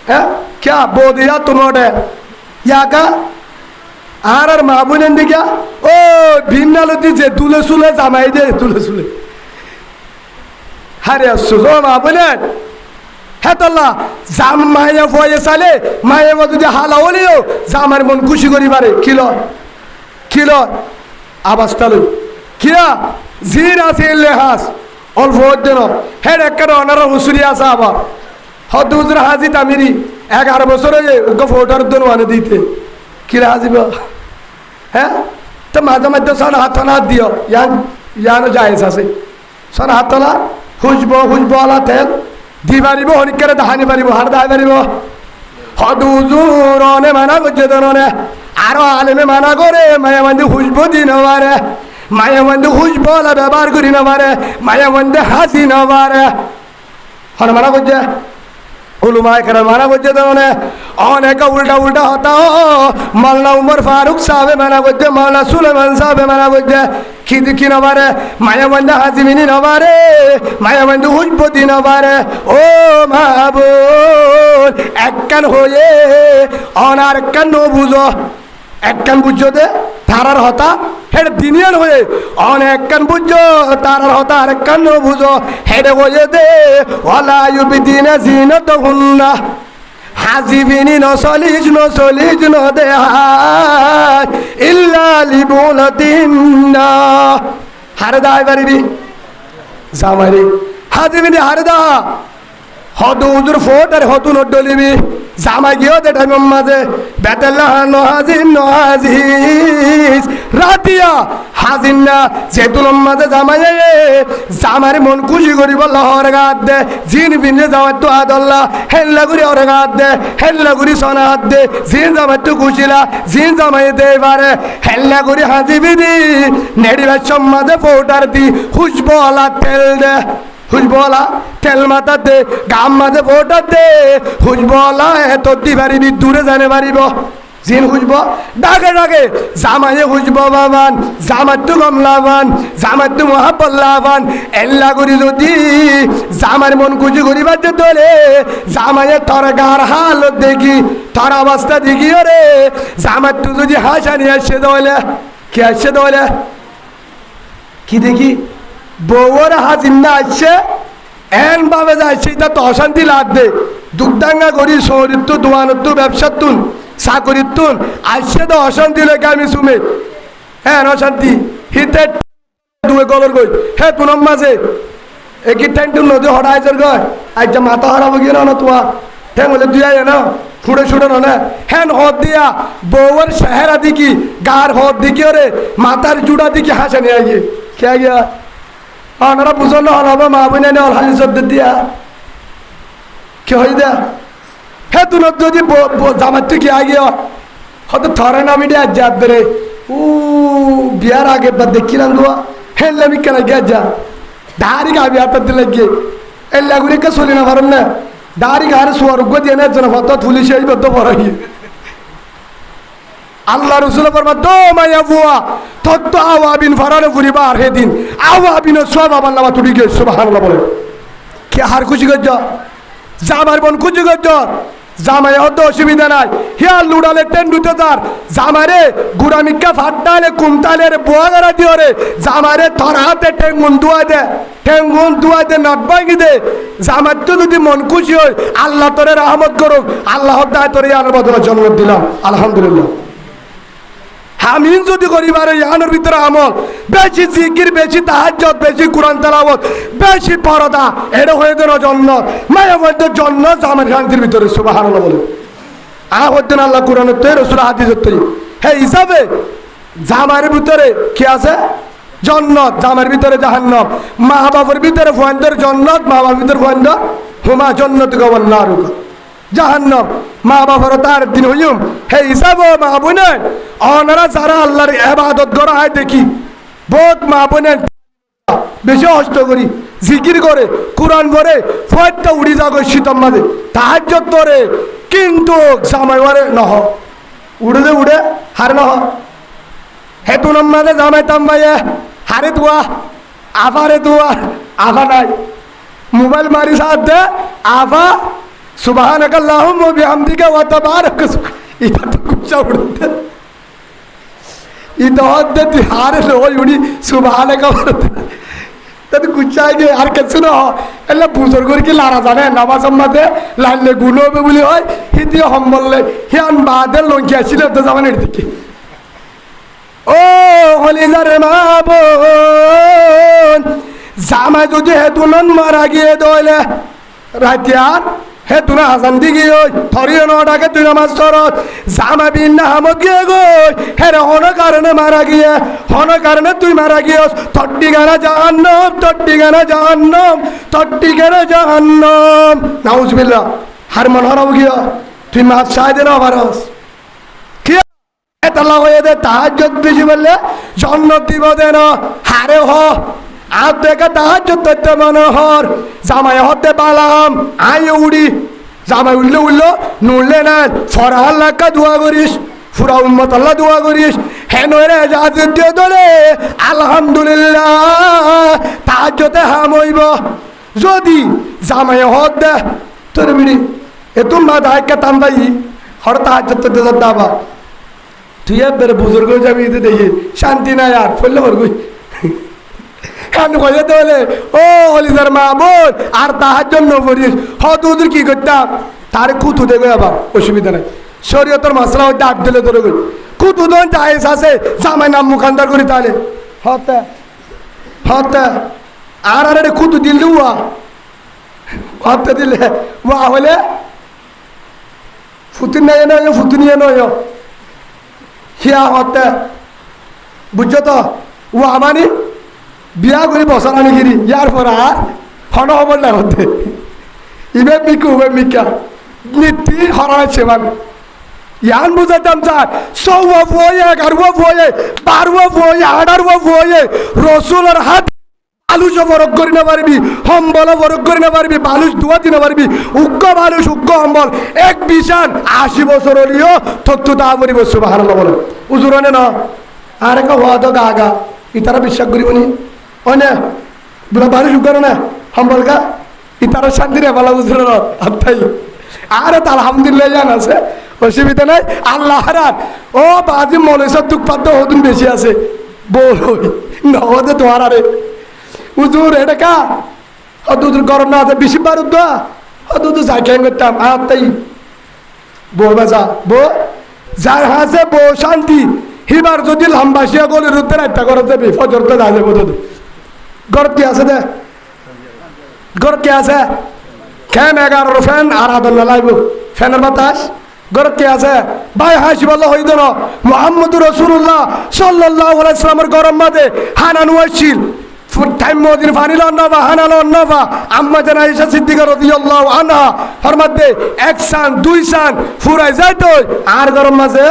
হ্যাঁ क्या बो दिया तुमोटे या का আর মা বোনের দিকে ও ভিন্নালতি যে তুলে সুলে জামাই দে তুলে সুলে হারে আসছো মা বোনের হ্যাঁ তোল্লা জাম মায়া ফয়ে চালে মায়া যদি হালা হলেও জামার মন খুশি করি পারে কিলো আবাস তালু কিয়া জির আছে লেহাস অল্প দিন হ্যাঁ একটা অনারা হুসুরি আছে আবার হদুজুর হাজি তামিরি 11 বছরে ওকে ফোটার দোনো আনে দিতে কিরা হাজিব হ্যাঁ তো মাঝে মাঝে সন হাত দিও ইয়ানো জায়েজ আছে সন হাত তোলা হুজব আলা তেল দি পারিব হরিকারে দাহানি পারিব হার দাহাই পারিব হদুজুর অনে মানা করছে দনে আরো আলেমে মানা করে মায়া মন্দির হুজব দি নবারে মায়া মন্দির হুজব আলা ব্যবহার করি নবারে মায়া মন্দির হাসি নবারে হন মানা করছে উলুমায়ে কেরাম মানা করছে দনে অনেক উল্টা হতা মাওলানা উমর ফারুক সাহেব মানা করছে মাওলানা সুলেমান সাহেব মানা করছে কি নবারে মায়াবন্ধে হাজিমিনি নবারে মায়াবন্ধে হুজবতি নবারে ও মাহবুব একখান হয়ে অনার একখান ন বুঝো একখান বুঝছো দে তারার হতা হেড দিনিয়ান হয়ে অনেকখান বুঝছো তারার হতা আর একখান ন বুঝো হেডে হয়ে দে ওয়ালা ইউবিদিনা জিনাতাহুন্না হাজিবিনি নসলিজ নদেহাত ইল্লা লিবুলাতিন্না হারদা আইবারিবি জামারি হাজিবিনি হারদা হদুজুর ফোট আর হতু নডলিবি জামাই গিয়েও দে টাইম মাঝে বেতেল্লা নহাজিজ রাতিয়া হাজিন না যেতুল মাঝে জামাই মন খুশি করিব লহর গাত দে জিন বিনে জামাই তো আদল্লা হেল্লা করি ওর গাত দে হেল্লা করি সোনা হাত দে জিন জামাই তো খুশিলা জিন জামাই দে পারে হেল্লা করি হাজিবি দি নেড়ি বাচ্চা মাঝে ফোটার দি খুশবলা তেল দে হুজবলা তেল মাথা দে গাম মাঝে ফোটা দে হুজবলা এত দি পারিবি দূরে জানে পারিব জিন হুজব ডাকে জামাইয়ে হুজব বাবান জামাত কমলাবান জামাত মহাপল্লাবান এল্লা করি যদি জামার মন খুশি করিবার যে তোরে জামাইয়ে তোর গার হালত দেখি তোর অবস্থা দেখি রে জামাত তু যদি হাসানি আসছে দলে কি আসছে দলে কি দেখি বউর হাজির না আসছে এন ভাবে যাচ্ছে তা তো অশান্তি লাগবে দুগদাঙ্গা করি শরীর তো দোয়ানোর তো ব্যবসার তুন চাকরির তুন আসছে তো অশান্তি লেগে আমি শুনে হ্যাঁ অশান্তি হিতে দুয়ে গলর গই হ্যাঁ তুনার মাঝে একই টাইম তুন নদী হঠাইজের গয় আজ যে মাথা হারাবো গিয়ে না তোমা হ্যাঁ বলে দুই আয় না ফুড়ে ছুড়ে না হ্যাঁ হদ দিয়া বউয়ের চেহারা দিকি গার হদ দিকি ওরে মাথার জুড়া দিকি হাসে নিয়ে গিয়ে কে গিয়া ওনারা বুঝলো হলাবা মা বোনে হালি শব্দ দিয়া কে হয়ে দেয়া হে তুন যদি জামার থেকে আগে হয়তো থরে নামি দিয়ে যা ধরে ও বিয়ার আগে বার দেখিলাম দোয়া হেললে আমি কেন গিয়ে যা দাঁড়ি গাবি হাতে দিলে গিয়ে এল্লা ঘুরে কে চলি না পারেন না দাঁড়ি গাড়ি স্বর্গ দিয়ে না জন হত তুলিস এই বদ্ধ পড়া গিয়ে আল্লাহ রসুল ফরমা দো মাইয়া বুয়া তত্ত্ব আওয়াবিন ফারানো পরিবার হেদিন আওয়াবিন সব আমার নামা তুলি গিয়ে সুবহানাল্লাহ বলে কে হার খুশি করছ জামার বোন খুশি করছ জামাই হতো অসুবিধা নাই হিয়া লুডালে টেন্ডুতে তার জামারে গুড়ামিকা ফাট্টালে কুমতালের বোয়াগারা দিও রে জামারে তোর হাতে টেঙ্গুন দুয়া দে নট ভাঙি দে জামার তো যদি মন খুশি হয় আল্লাহ তোরে রহমত করুক আল্লাহ দায় তোরে ইয়ার বদলে জন্ম দিলাম আলহামদুলিল্লাহ আমিন যদি করিবার ইয়ানোর ভিতরে আমল বেশি জিকির বেশি তাহাজ্জুদ বেশি কোরআন তেলাওয়াত বেশি পরদা এটা হয়ে দেন জন্নত মায়া মধ্যে জন্নত জামার শান্তির ভিতরে সুবহানাল্লাহ বলে হতেন আল্লাহ কোরআনের তৈরি রসুল হাদিসের তৈরি হ্যাঁ হিসাবে জামার ভিতরে কি আছে জন্নত জামার ভিতরে জাহান্নাম মা বাবার ভিতরে ফয়েন্দর জন্নত মা বাবার ভিতরে ফয়েন্দর হুমা জন্নত গবন না রুকা জাহান্নাম মা বাবার তার দিন হইম হে হিসাবে মা বোনেন অনারা যারা আল্লাহর ইবাদত করা হয় দেখি বহুত মা বোনেন বেশি কষ্ট করি জিকির করে কোরআন পড়ে ফয়টা উড়ি যাগো শীতম মাঝে তাহাজ্জুদ করে কিন্তু জামাই ওরে নহ উড়ে হার নহ হেতু নামাজে জামাই তাম্বাইয়ে হারে দুয়া আফারে দুয়া আফা নাই মোবাইল মারি সাথ দে আফা সুবহানাকাল্লাহুম্মা বিহামদিকা ওয়া তাবারাক এটা তো কুচা উড়তে এটা হদ্দে তুই হারে লই উড়ি সুবহানাকা তাতে কুচাই গে আর কিছু না এলা বুজুর্গর কি লারা জানে নামাজ সম্মাতে লাইলে গুণ হবে বলি হয় হিতি হম বললে হিয়ান বাদে লঙ্কি আসছিল তো জামানের দিকে ও হলিজার মা বোন জামাই যদি হেতুনন মারা গিয়ে দইলে রাতিয়ার হেতুনা হাসান দিকে ওই থরিয়ে নটাকে তুই নামাজ চরত জামা বিন না হামত গিয়ে গই হেরে হন কারণে মারা গিয়ে হন কারণে তুই মারা গিয়েস তট্টি গানা জাহান্নম নাউজুবিল্লাহ হার মন হারাও গিয়া তুই মাছ চাই দে না ভারস কি তালা হয়ে দে তাহাজ্জুদ বেশি বললে জন্নত দিব দেন হারে হ আর দেখে তাহাজ্জুদ করতে মনোহর জামাই হতে পালাম আই উড়ি জামাই উঠলো নুড়লে না ফরা আল্লাহকে দোয়া করিস পুরা উম্মত আল্লাহ দোয়া করিস হেন রে জাহাজ দিয়ে দলে আলহামদুলিল্লাহ তাহাজ্জুদে হাম হইব যদি জামাই হত দে তোর বিড়ি এ তোমরা দায়কে তান্দাই হর তাহাজ্জুদ তো দেদার দাবা তুই এবার বুজুর্গ যাবি দেখি শান্তি নাই আর ফেললে বলবি ও হলিদার মা বোন আর তাহার জন্য বলিস হতুদের কি করতাম তার কুতু দেখো আবার অসুবিধা নাই শরীয়তের মশলা হইতে আট দিলে ধরে গই কুতু দন জায়েজ আছে জামাই নাম মুখান্দার করি তাহলে হতে আর আরে কুতু দিল হতে দিলে ওয়া হলে ফুতুন নাই নয় ফুতু নিয়ে নয় হিয়া হতে বুঝছো তো ও আমানি বিয়া করে বসানো নিগিরি ইয়ার পর আর হন হবর না হতে ইবে মিকু উবে মিকা নীতি হরাইছে মানে ইয়ান বুঝাতাম স্যার সৌয়া বয়ে এগারোয়া বয়ে বারোয়া বয়ে আঠারোয়া বয়ে রসুলের হাত বালুচ বরক করে না পারবি হম্বল বরক করে না পারবি বালুচ দুয়া দিতে পারবি উগ্র বালুচ উগ্র হম্বল এক বিশান 80 বছর হলিও থত্তু তা করিব সুবহানাল্লাহ বলে উজুরনে না আর একটা হওয়া তো গা ইতারা বিশ্বাস করিবনি অনে বুড়া বালুচ উগ্র না হম্বলকা ইতারা শান্তি রে বালা উজুর আত্মাই আরে তো আলহামদুলিল্লাহ জান আছে অসুবিধা নাই আল্লাহ হারাত ও বাজি মলেশ্বর তুকপাত হতুন বেশি আছে বল নহদে তোমার আরে উজুর এটা কা হতুর গরম না আছে বেশি বারুদ দা হতু যাই খেয়ে করতাম আত্মাই বো বাজা বো যার হাসে বো শান্তি হিবার যদি লম্বাসিয়া গলে রুদ্দের একটা করে দেবে ফজরতে যা যাবো তোদের গরম কি আছে দে গরম কি আছে ফ্যান 11 ফ্যান আর আদল লাগবো ফ্যানের বাতাস গরম কি আছে ভাই হাসি বলো হইদ না মুহাম্মদুর রাসূলুল্লাহ সাল্লাল্লাহু আলাইহি সাল্লামের গরম মাঝে হানান ওয়াইছিল টাইম মদিন ফানি লন্নবা হানা লন্নবা আম্মা জান আয়েশা সিদ্দিকা রাদিয়াল্লাহু আনহা ফরমাতে এক সান দুই সান ফুরাই যায় তো আর গরম মাঝে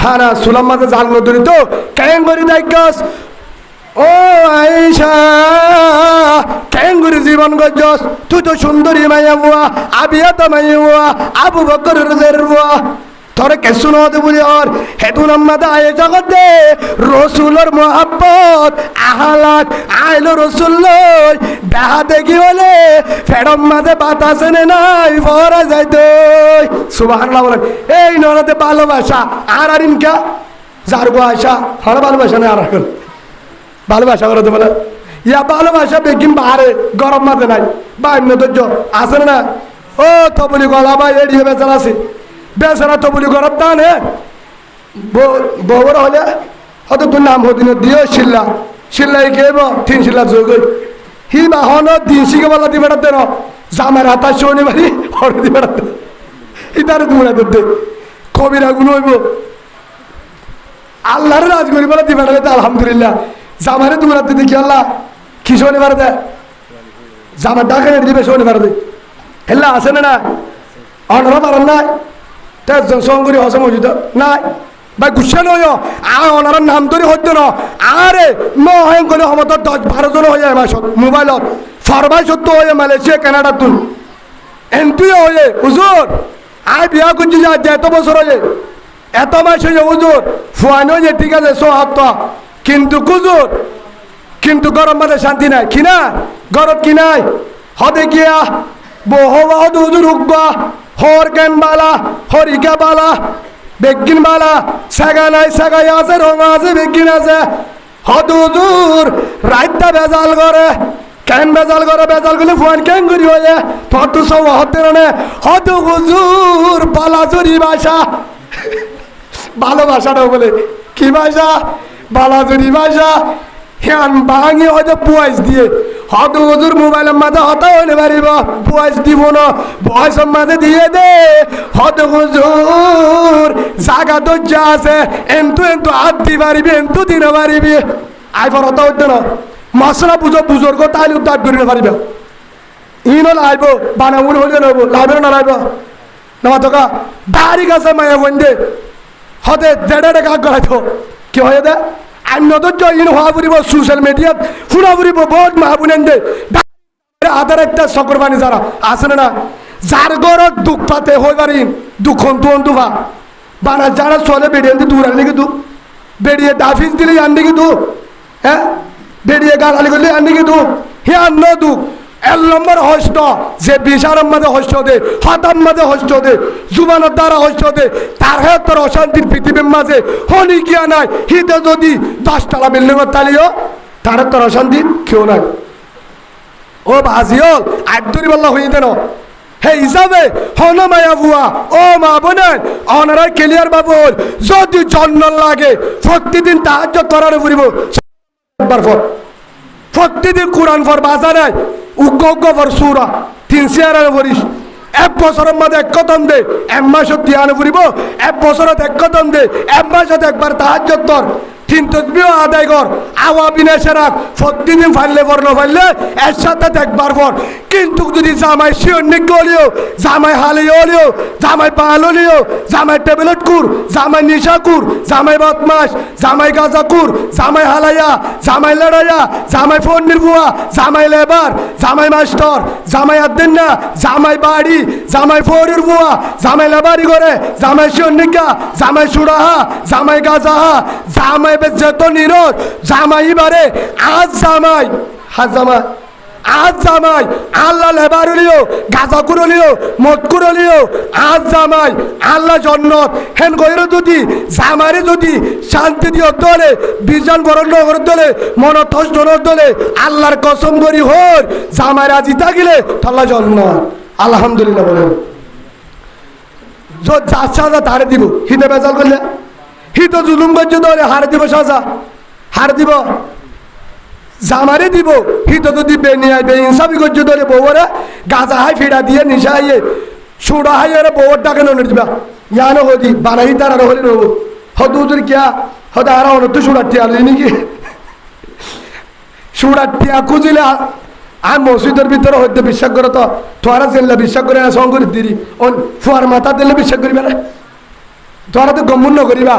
হানা সুলাম মাঝে জাল নদরি তো কেন করি দাইকাস ও আয়েশা কেন করি জীবন গজস তুই তো সুন্দরী মাইয়া বুয়া আবিয়া তো মাইয়া বুয়া আবু বকর রজের বুয়া তোরে কে শুনোতে বলি আর হেতু নাম্মাদে আয়ে জগতে রসুলের মোহাব্বত আহালাত আইলো রসুল্লর দেখা দেখি হলে ফেরম মাঝে বাতাসে নাই ভরা যাইতো সুবহানাল্লাহ বলেন। এই নরাতে ভালোবাসা আর আর ইনকা যার গো আশা আর ভালোবাসা নেই আর এখন ভালোবাসা করতে বলে ইয়া ভালোবাসা বেগিন বাহারে গরম মাঝে নাই বা এমনি ধৈর্য আছে না ও তবলি গলা বা এড়িয়ে বেচার আছে বেচারা তবলি গরম দান হে বউর হলে হয়তো তোর নাম হদিন দিও শিল্লা শিল্লাই খেয়েব 3 শিল্লা যোগ হি বা হন দিন শিখে বলা দি বেড়াতে ন জামার হাতা শনিবারি হর দি বেড়াতে ইতারে তোমরা করতে কবিরা গুণ হইব আল্লাহর রাজ করি বলে দি বেড়াতে আলহামদুলিল্লাহ জামারে তোমরা দেখি আল্লাহ কি শনিবার দেয় জামার ডাকে দিবে শনিবার দে হেল্লা আছে না অনরা পারেন না তেজন সঙ্গরি হসে মজুদ নাই ভাই গুছা নয় ওনার নাম ধরে হইতো না আরে নয় করে হমত 10-12 জন হয়ে যায় মাসত মোবাইলত ফরমাই সত্য হয়ে মালয়েশিয়া কানাডা তুন এনতুই হয়ে হুজুর আয় বিয়া করছি যা এত বছর হয়ে এত মাস হয়ে হুজুর ফুয়ানো যে ঠিক আছে সোহাত কিন্তু কুজুর কিন্তু গরম মাঝে শান্তি নাই কি না গরম কি নাই হদে গিয়া বহু হুজুর উকবা হর জ্ঞান বালা হরিকা বালা বেগিন বালা সাগা নাই সাগাই আছে রঙ আছে বেগিন আছে হদ হুজুর রাইতটা বেজাল করে কেন বেজাল করে বেজাল করলে ফোন কেন করি হয়ে ফটো সব হতে নে হদ হুজুর বালা জরি ভাষা ভালোবাসাটাও বলে কি ভাষা বালা জরি ভাষা হ্যান ভাঙি হয়তো বুয়াইস দিয়ে হয়তো হুজুর মোবাইলের মাঝে হতা হইলে পারিব বুয়াইস দিব না বয়সের মাঝে দিয়ে দে হয়তো হুজুর জাগা তো যা আছে এন্তু এন্তু হাত দি পারিবি এন্তু দিনে পারিবি আইফর হতা হইতে না মশলা বুজুর্গ তাইলে উদ্ধার করিতে পারিবে ইন লাইব বানামুন হইলে নব লাইব না লাইব না তোকা দাড়ি গাছে মায়া বন্ধে হতে দেড়ে কাক গলাইতো কি হয়ে দে আমি নদর্য ইন হওয়া ফুরিব সোশ্যাল মিডিয়াত ফুরা ফুরিব বহুত মাহবুনেন দে আধার একটা চক্রবাণী যারা আছে না যার ঘরত দুঃখ পাতে হয়ে পারিন দুঃখন তুন দুভা বানা যারা চলে বেরিয়ে দূর আনলি কিন্তু বেরিয়ে ডাফিস দিলে আনলি কিন্তু হ্যাঁ বেরিয়ে গালালি করলে আনলি কিন্তু হে আন্ন দুঃখ 1 নম্বর হস্ত যে বিচারের মাঝে হস্ত দে হতার মাঝে হস্ত দে জুবানের দ্বারা হস্ত দে তার হে তোর অশান্তির পৃথিবীর মাঝে হনি গিয়া নাই হিতে যদি 10 তলা বিল্ডিংয়ের তালিও তার তোর অশান্তি কেউ নাই ও বাজিওল আব্দুরি বল্লা হয়ে দেন হে হিসাবে হন মায়া বুয়া ও মা বোনেন অনারা ক্লিয়ার বাবুল যদি জন্ম লাগে প্রতিদিন তাহাজ্জুদ করার ফুরিব প্রতিদিন কোরআন ফর বাজারে উগ্র ফর সুরা 3 সিয়ারের বরিশ 1 বছরের মধ্যে 1 কদম দে 1 মাসত তিয়ানো ফুরিব 1 বছরত 1 কদম দে 1 মাসত একবার তাহাজ্জুদ কর 3 তসবিহ আদায় কর আওয়া বিনাশে রাখ প্রতিদিন ফাইলে পর না ফাইলে এর সাথে একবার পর কিন্তু যদি জামাই শিওনিক গলিও জামাই হালি হলিও জামাই পাল হলিও জামাই ট্যাবলেট কুর জামাই নিশা কুর জামাই বদমাস জামাই গাঁজা কুর জামাই হালাইয়া জামাই লড়াইয়া জামাই ফোন নির্বুয়া জামাই লেবার জামাই মাস্টার জামাই আদ্দিনা জামাই বাড়ি জামাই ফোরির বুয়া জামাই লেবারি করে জামাই শিওনিকা জামাই সুরাহা জামাই গাঁজাহা জামাই যেত নিরোধ জামাই বারে আজ জামাই আজ জামাই আল্লাহ লেবার হলিও গাঁজা কুরলিও মদ কুরলিও আজ জামাই আল্লাহ জন্নত হেন গইর যদি জামারে যদি শান্তি দিও দলে বিজন বরণ নগর দলে মনতস ডর দলে আল্লাহর কসম করি হর জামাই রাজি থাকিলে আল্লাহ জন্নত আলহামদুলিল্লাহ বলেন যা সাজা তারে দিব হিতে বেজাল করলে হিত জুলুম করছে দলে হার দিব সাজা হার দিব জামারে দিব হিত যদি বে ইনসাফি করছে দলে বউরে গাজা হাই ফিরা দিয়ে নিশা হাইয়ে সুড়া হাই আরে বউর ডাকে ননে দিবা ইয়ানো হদি বানাই তার আর হলি নব হদ উজুর কিয়া হদ আর অনত্য সুড়াটি আলো নাকি সুড়াটি খুঁজিলে আর মসজিদের ভিতরে হইতে বিশ্বাস করে তো তোরা জেলে বিশ্বাস করে না সঙ্গরি দিদি ফুয়ার মাথা দিলে বিশ্বাস করবে না তোরা তো গম্মুন করিবা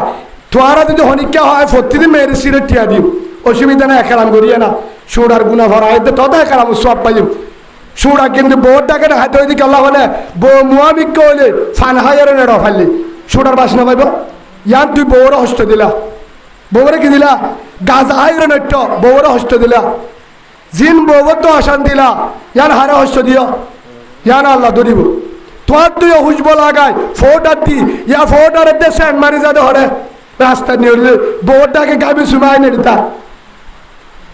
তোরা যদি হনিকা হয় প্রতিদিন মেয়ের সিরে টিয়া দিও অসুবিধা না একরাম করিয়ে না সুড়ার গুণা ভরা হইতে তত একরাম সব পাইম সুড়া কিন্তু বউর ডাকে না হাতে ওইদিকে আল্লাহ হলে বউ মুয়াবিক্য হইলে ফান হাজারে নেড়া ফাইলে সোটার বাসনা পাইব ইয়ান তুই বউরে হস্ত দিলা বউরে কি দিলা গাজা হাইর নট্য বউরে হস্ত দিলা জিন বউর তো অশান্তি দিলা ইয়ান হারে হস্ত দিও ইয়ান আল্লাহ ধরিব তোমার তুই হুজব লাগাই ফোটার দি ইয়া ফোটার স্যান্ড মারি যাতে হরে রাস্তা নিয়ে বউটাকে গাবি সুমাই নিতা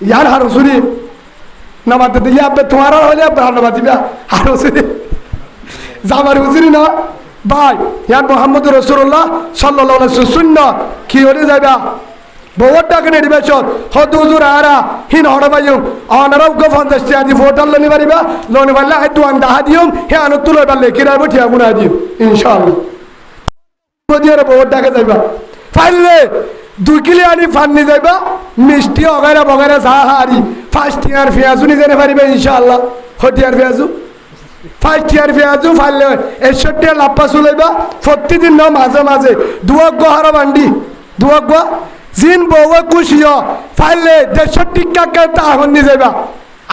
ইয়ার হার হুসুরি নামাতে দিলে আপনি তোমার হলে আপনার নামা দিবা হার হুসুরি জামার হুসুরি না ভাই ইয়ার মোহাম্মদ রসুল্লাহ সাল্লাহ শূন্য কি হলে যাবা বউটাকে নেই দিবে চল হত হুজুর আরা হিন হড় পাইম অনারাও গো 50 টাকা দি ফোটার লনি পারিবা লনি পারলে একটু আন্ডা দিম হে আনো তুলো পারলে কিরাইব ঠিয়া গুনা দিম ইনশাআল্লাহ বদিয়ার বউটাকে যাইবা ফাইলে 2 কিলো আনি ফান্নি যাইবা মিষ্টি অগাইরা বগাইরা যা হারি ফার্স্ট ইয়ার ফিয়াজু নি জানে পারিবা ইনশাআল্লাহ হটিয়ার ফিয়াজু ফার্স্ট ইয়ার ফিয়াজু ফাইলে 61 টাকা লাপা চলাইবা প্রতিদিন না মাঝে মাঝে দুয়াক গো হারা বান্ডি দুয়াক গো জিন বউয়ে খুশিও ফাইলে 63 টাকা তাহন নি যাইবা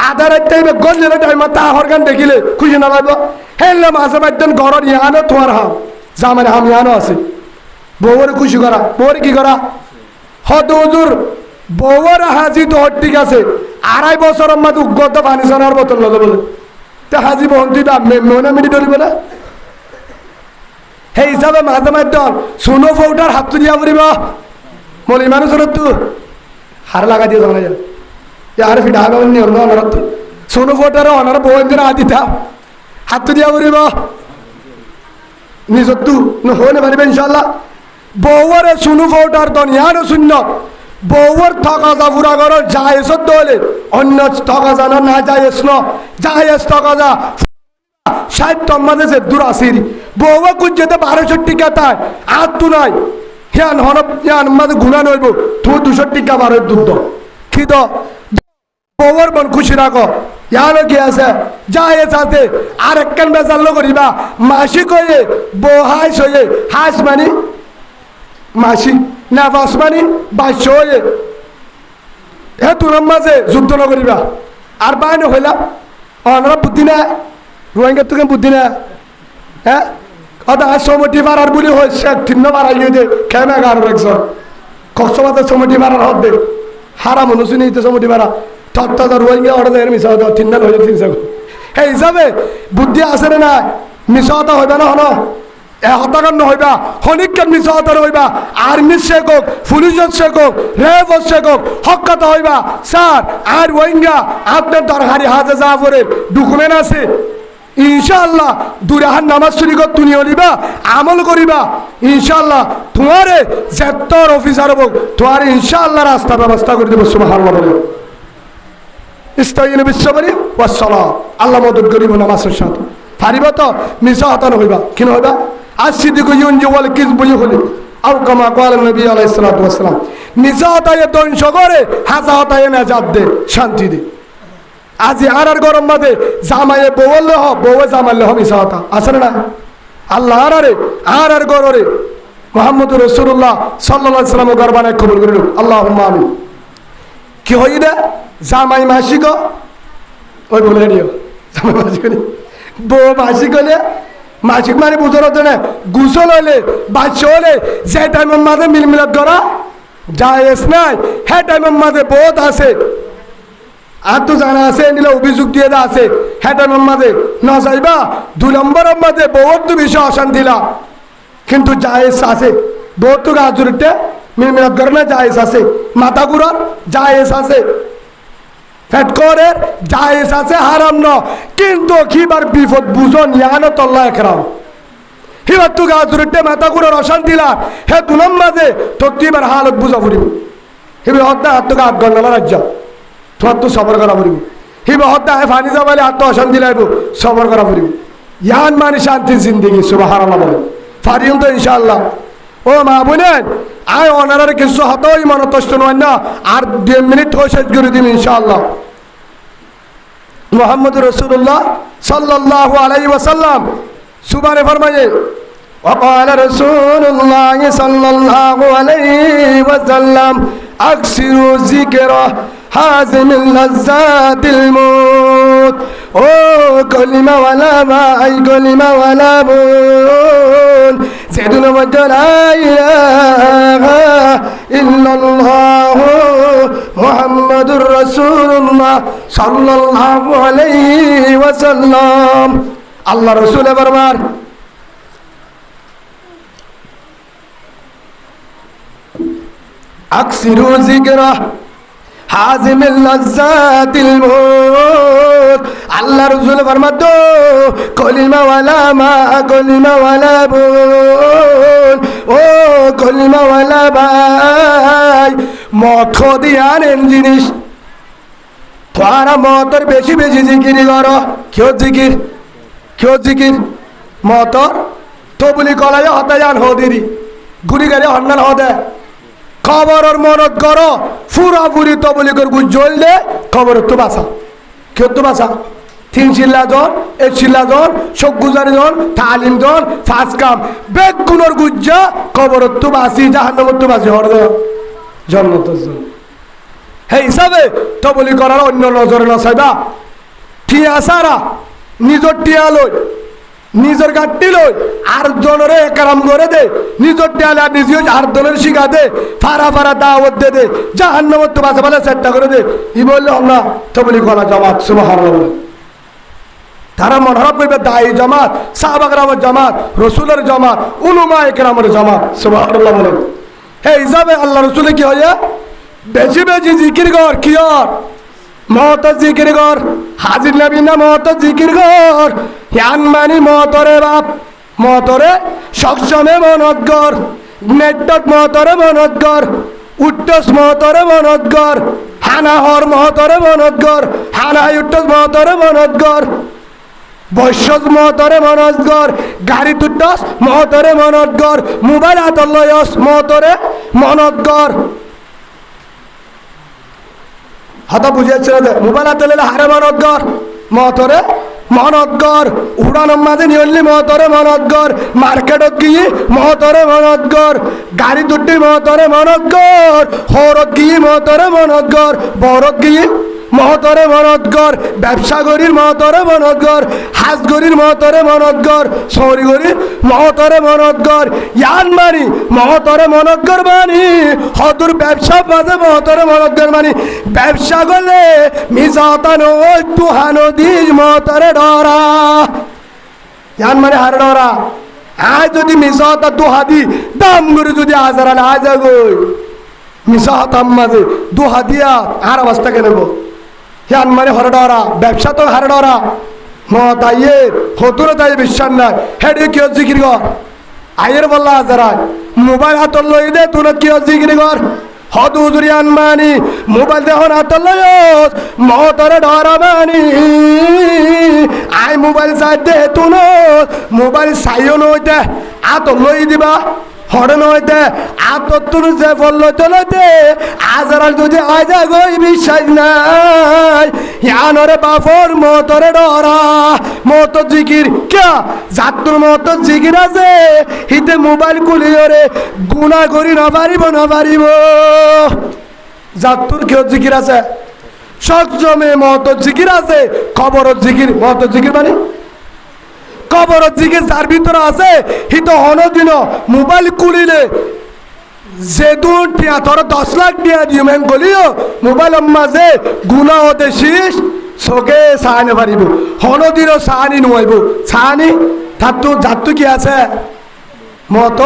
আধা রাত টাইমে গজের টাইমে তাহর গান দেখিলে খুশি না লাগবে হেলে মাঝে মাঝে ঘর ইয়ানো তোমার হাম জামানে হাম ইয়ানো আছে বউরে খুশি করা বউরে কি করা হত হুজুর বউর হাজি তো ঠিক আছে 2.5 বছরের মধ্যে উগ্গত পানি সানার বোতল লগে বলে তা হাজি বহন তুই মনে মিনি ধরিবে না সেই হিসাবে মাঝে মাঝে শুনো ফৌটার হাত দিয়া পড়িব মলি মানুষের তু হার লাগা দিয়ে জানা যায় আর ফিটা হবে অন্য অনারত শুনো ফৌটার অনার বউদের আদিতা হাত দিয়া পড়িব নিজত তু হলে পারিবে ইনশাল্লাহ বউরে শুনু ফৌটার দনিয়ানো শূন্য বউর থকাজা পুরা করো জায়েজ দলে অন্য থকাজা না জায়েজ ন জায়েজ থকাজা 60 তম্মাদে যে দূর আসির বউয়া কুজেতে 1200 টাকা তাই আর তু নাই হিয়ান হন হিয়ান মাঝে গুণা নইব তু 200 টাকা বারের দুধ কি তো বউর মন খুশি রাখো ইয়ানো কি আছে জায়েজ আছে আর একখান বেজাল্লো করিবা মাসি কয়ে বউ হাইস হয়ে হাইস মানে মাসি না বাসমানি বাইশ হয়ে হে তোর মাঝে যুদ্ধ নকরিবা আর বাই নহইলা অনারা বুদ্ধি না রোহিঙ্গা তোকে বুদ্ধি না হ্যাঁ কথা সমটি মারার বলি হয়েছে তিন্ন মারাই দে খেমে গার রাখছ কষ্ট মাতে সমটি মারার হত দে হারা মনুষ্য নিতে সমটি মারা তত্তা রোহিঙ্গা অর্ডার দেয় মিশা হতো তিন হয়ে 300 সেই হিসাবে বুদ্ধি আছে না মিশা হতা হইবে না হন হত্যাকাণ্ড হইবা হনিকের মিশা হতার হইবা আর্মির শেখ হোক পুলিশের শেখ হোক রেফর শেখ হোক হকাতা হইবা স্যার আর রোহিঙ্গা আপনার দরকারি হাজে জাফরের ডকুমেন্ট আছে ইনশাআল্লাহ দুরাহার নামাজ শুরি কর তুনিও নিবা আমল করিবা ইনশাআল্লাহ তোমারে যেতর অফিসার হোক তোমার ইনশাআল্লাহ রাস্তা ব্যবস্থা করে দেব সুবহানাল্লাহ বলে ইস্তাইনু বিসসাবরি ওয়াস সালাত আল্লাহ মদদ করিব নামাজের সাথে পারিবা তো মিশা হতা হইবা কি হইবা আসিদিকু ইউনজি ওয়াল কিযবু ইখলি আও কামা ক্বালা নবী আলাইহিস সালাতু ওয়াস সালাম মিশা হতায়ে ধ্বংস করে হাজা হতায়ে নাজাত দে শান্তি দে আজি আর গরম মাঝে জামাইয়ে বউলে হ বউয়ে জামাইলে হ মিশা হতা আছে না আল্লাহ আর গররে মুহাম্মদুর রাসূলুল্লাহ সাল্লাল্লাহু আলাইহি ওয়াসাল্লাম গরবানে কবুল করিল আল্লাহুম্মা আমিন কি হইদে জামাই মাসিক ওই বলে দিও জামাই মাসিক বউ মাসিক হলে মাসিক মানে বুঝার হতো না গুসল হলে বাচ্চা হলে যে টাইমের মাঝে মিলমিলাপ করা জায়েজ নাই হ্যাঁ টাইমের মাঝে বহুত আছে আর তো জানা আছে নিলে অভিযোগ দিয়ে আছে হ্যাঁ টাইমের মাঝে না যাইবা 2 নম্বরের মাঝে বহুত বেশি অশান্তি দিলা কিন্তু জায়েজ আছে বহুত গাজুরিতে মিলমিলাপ করে না জায়েজ আছে মাথা ঘুরার জায়েজ আছে ফেটকরের জায়েজ আছে হারাম ন কিন্তু কিবার বিপদ বুঝন ইয়ানো তল্লা একরাম হিবার তু গাজুরিতে মাথা ঘুরার অশান্তি দিলা হে 2 নম্বর মাঝে তো কিবার হালত বুঝা পড়িব হিবার হত্যা হাত তোকে 8 ঘন্টা রাজ্য তোমার তো সবর করা পড়িব হিবার হত্যা হে ফানি যাবালে হাত অশান্তি লাগব সবর করা পড়িব ইয়ান মানে শান্তির জিন্দগি সুবহানাল্লাহ বলে ফারিম তো ইনশাআল্লাহ ও মা বোনেন আয় অনারার কিছু হতই মনতষ্ট নয় না আর 2 মিনিট হয়ে শেষ করে দিন ইনশাআল্লাহ মুহাম্মদ রাসূলুল্লাহ সাল্লাল্লাহু আলাইহি ওয়াসাল্লাম সুবহানে ফরমায়ে وقال رسول الله صلى الله عليه وسلم اكثروا ذكر حازم اللذات الموت ও কলিমা ওয়ালা ভাই কলিমা ওয়ালা বোন সেদিনের মধ্যে লা ইলাহা ইল্লাল্লাহ মুহাম্মাদুর রাসূলুল্লাহ সাল্লাল্লাহু আলাইহি ওয়াসাল্লাম। আল্লাহ রাসূল বরবার আকসিরু যিকরা হাজিমিল লাজ্জাতিল মউত। আল্লাহ রাসূল ফরমাতো কলিমা ওয়ালা মা কলিমা ওয়ালা বোন, ও কলিমা ওয়ালা ভাই, মত দিয়ানেন জিনিস তোরা মতর বেশি বেশি জিকির করো। কেউ জিকির কেউ জিকির মতর তবলি কলাই হতে যান হদিরি গুড়ি গাড়ি হন্নান হদে খবরের মনত করো পুরাপুরি তবলি কর গুজ জ্বললে খবর তো বাসা কেউ তো বাসা 3 চিল্লা জন 1 চিল্লা জন শোক গুজারি জন তালিম জন ফাঁস কাম বেগ গুণর গুজ্জা খবর তো বাসি জাহান্নামত তো বাসি হর জন্নত হে হিসাবে তবলি করার অন্য নজরে নসাইবা টিয়া সারা নিজের টিয়া লই নিজের গাড়ি লই আর জনরে একরাম করে দে নিজের টিয়ালে আর নিজেও আর দলের শিখা দে ফারা ফারা দাওয়াত দে জাহান্নামত তো বাসা বলে চেষ্টা করে দে ই বললে আমরা তবলি করা জামাত সুবহানাল্লাহ। তারা মনহারাপ করবে দায়ী জামাত সাহাবাগরামের জামাত রসুলের জামাত উলুমা একরামের জামাত সুবহানাল্লাহ বলে। হে হিসাবে আল্লাহ রসুলে কি হয় বেশি বেশি জিকির কর কি আর মত জিকির কর হাজির নবী না মত জিকির কর ইয়ান মানি মতরে বাপ মতরে সবসময় মনত কর নেটক মতরে মনত কর উত্তস মতরে মনত কর হানাহর মতরে মনত কর হানাই উত্তস মতরে মনত কর বৈশ্যস মতরে মনত কর গাড়ি তুটস মতরে মনত কর মোবাইল হাতলয়স মতরে মনত কর হতা বুঝিয়েছিল যে মোবাইল হাতে লেলে হারে মনত কর মতরে মনত কর উড়ানোর মাঝে নিয়লি মতরে মনত কর মার্কেটত গিয়ে মতরে মনত কর গাড়ি দুটি মতরে মনত কর হরত গিয়ে মতরে মনত কর বরত গিয়ে মহতরে মনত কর ব্যবসা গরির মহতরে মনত কর হাজ গরির মহতরে মনত কর সৌরি গরির মহতরে মনত কর ইয়ান মানি মহতরে মনত কর মানি হতুর ব্যবসা মাঝে মহতরে মনত কর মানি ব্যবসা করলে মিজাতানো তুহানো দিস মহতরে ডরা ইয়ান মানে হার ডরা আজ যদি মিজাতা তুহাদি দাম করে যদি আজার আলে আজ আগই মিজাতাম মাঝে দুহা দিয়া আর অবস্থা কেন ইয়ান মানে হরে ডরা ব্যবসা তো হারে ডরা মত আইয়ে হতুরে তাই বিশ্বাস নাই হেডে কিয় জিকির কর আইয়ের বললা যারা মোবাইল হাতর লই দে তোর কিয় জিকির কর হদ হুজুরি আন মানি মোবাইল দেখুন হাতর লই মতরে ডরা মানি আই মোবাইল চাই দে তুন মোবাইল চাইও নই দে হাতর লই দিবা হরে নইতে আতর যে বললো চলে দে আজারাল যদি আজা গই বিশ্বাস নাই ইয়ানরে বাফর মতরে ডরা মত জিকির কে জাতুর মত জিকির আছে হিতে মোবাইল কুলিয়রে গুনাহ করি না পারিব জাতুর কেউ জিকির আছে সজমে মত জিকির আছে খবর জিকির মত জিকির মানে কবর জিকির যার ভিতরে আছে হিত হনদিন মোবাইল কুলিলে যেদুন টিয়া তোর 10 লাখ টিয়া দিমেন গলিও মোবাইল মাঝে গুণা হতে শীষ চোখে চাহানি পারিব হনদিন চাহানি নোয়াইব চাহানি তাতো জাতটো কি আছে মত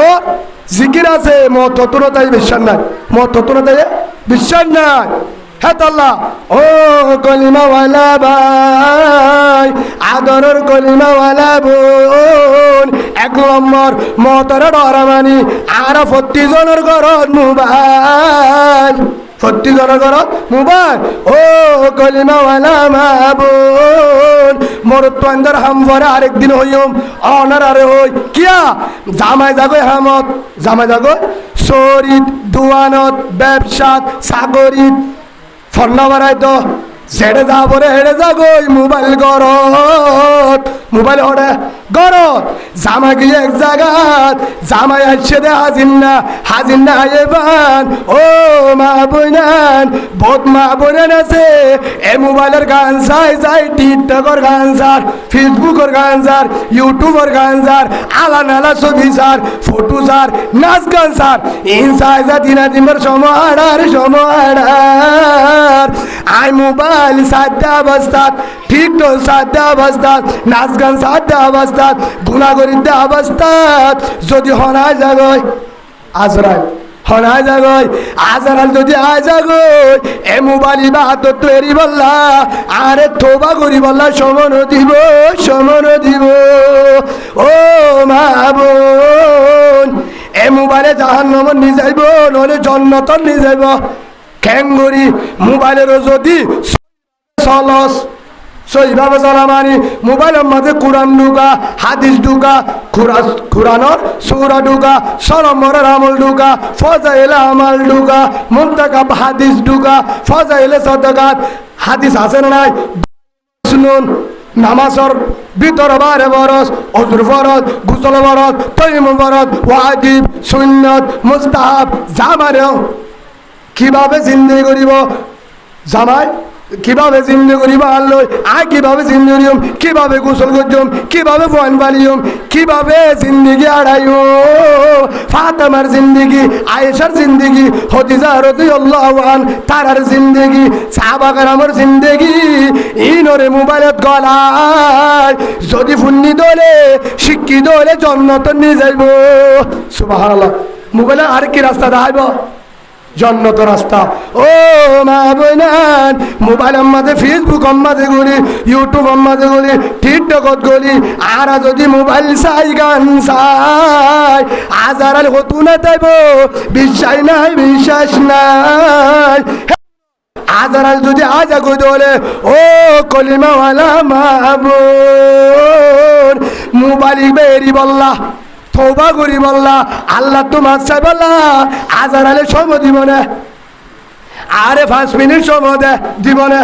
জিকির আছে মত তোর তাই বিশ্বাস নাই মত তোর তাই বিশ্বাস নাই হে আল্লাহ ও কলিমাওয়ালা ভাই আদরের কলিমাওয়ালা বোন 1 নম্বর মতরে ডরা মানি আর 40 জনের ঘরত মোবাইল 40 জনের ঘরত মোবাইল ও কলিমাওয়ালা মা বোন মোর তো আন্দার হাম ভরে আরেকদিন হইম অনার আরে হই কিয়া জামাই যাগো হামত জামাই যাগো শরীর দুয়ানত ব্যবসাত সাগরিত ফন্না বাড়াই তো ছেড়ে যাবো রে হেড়ে যাগো মোবাইল গরত মোবাইল হরে গরত জামা গিয়ে এক জায়গাত জামাই আসছে দে হাজির না এবার ও মা বোনান বহুত মা বোনান আছে এ মোবাইলের গান যাই টিকটকের গান যার ফেসবুকের গান যার ইউটিউবের গান যার আলা নালা ছবি যার ফটো যার নাচ গান যার ইনসাই যা দিনের সময় আই মোবাইল সাদ্যা অবস্থাত টিকটক সাদ্যা অবস্থাত নাচ গান সাদ্যা অবস্থাত গুণাগরিদ্যা অবস্থাত যদি হনায় জাগয় আজরাইল হনায় জাগয় আজরাইল যদি আয় জাগয় এ মোবাইল ইবাদত তৈরি বললা আরে তোবা করি বললা সমন দিব ও মা বোন এ মোবাইলে জাহান্নামত নিয়ে যাইব নহলে জন্নতত নিয়ে যাইব কেঙ্গরি মোবাইলেরও যদি চলস সইভাবে চলা মানি মোবাইলের মাঝে কোরআন ঢুকা হাদিস ঢুকা কোরআনর সূরা ঢুকা সরমরের আমল ঢুকা ফজাইলে আমাল ঢুকা মুনতাকাব হাদিস ঢুকা ফজাইলে সাদাকাত হাদিস আছে না নাই শুনুন নামাজর ভিতর বারে বরস অজুর ফরজ গোসল ফরজ তায়াম্মুম ফরজ ওয়াজিব সুন্নাত মুস্তাহাব জামারেও কিভাবে জিন্দেগি করিব জামাই কিভাবে জিন্দেগি করিব আল্লাহ আয় কিভাবে জিন্দেগি করিম কিভাবে গোসল করজম কিভাবে ফোন বালিয়ম কিভাবে জিন্দেগি আড়াইও ফাতেমার জিন্দেগি আয়েশার জিন্দেগি খদিজা রাদিয়াল্লাহু আন তারার জিন্দেগি সাহাবা কেরামের জিন্দেগি ইনরে মোবাইলত গলায় যদি ফুন্নি দলে শিক্ষিত হলে জন্নত নিয়ে যাইব সুবহানাল্লাহ মোবাইলে আর কি রাস্তা দেখাইব জন্নত রাস্তা ও মা বোনান মোবাইল মাঝে ফেসবুক মাঝে গলি ইউটিউব মাঝে গলি টিকটকত গলি আর যদি মোবাইল চাই গান চাই আজারাল হতু না তাইব বিশ্বাস নাই আজারাল যদি আজা গো দলে ও কলিমাওয়ালা মা বোন মোবাইল বেরি বললা তওবা করি বললা আল্লাহ তোমার চাই বললা আজারালে সময় দিব না আরে 5 মিনিট সময় দিব না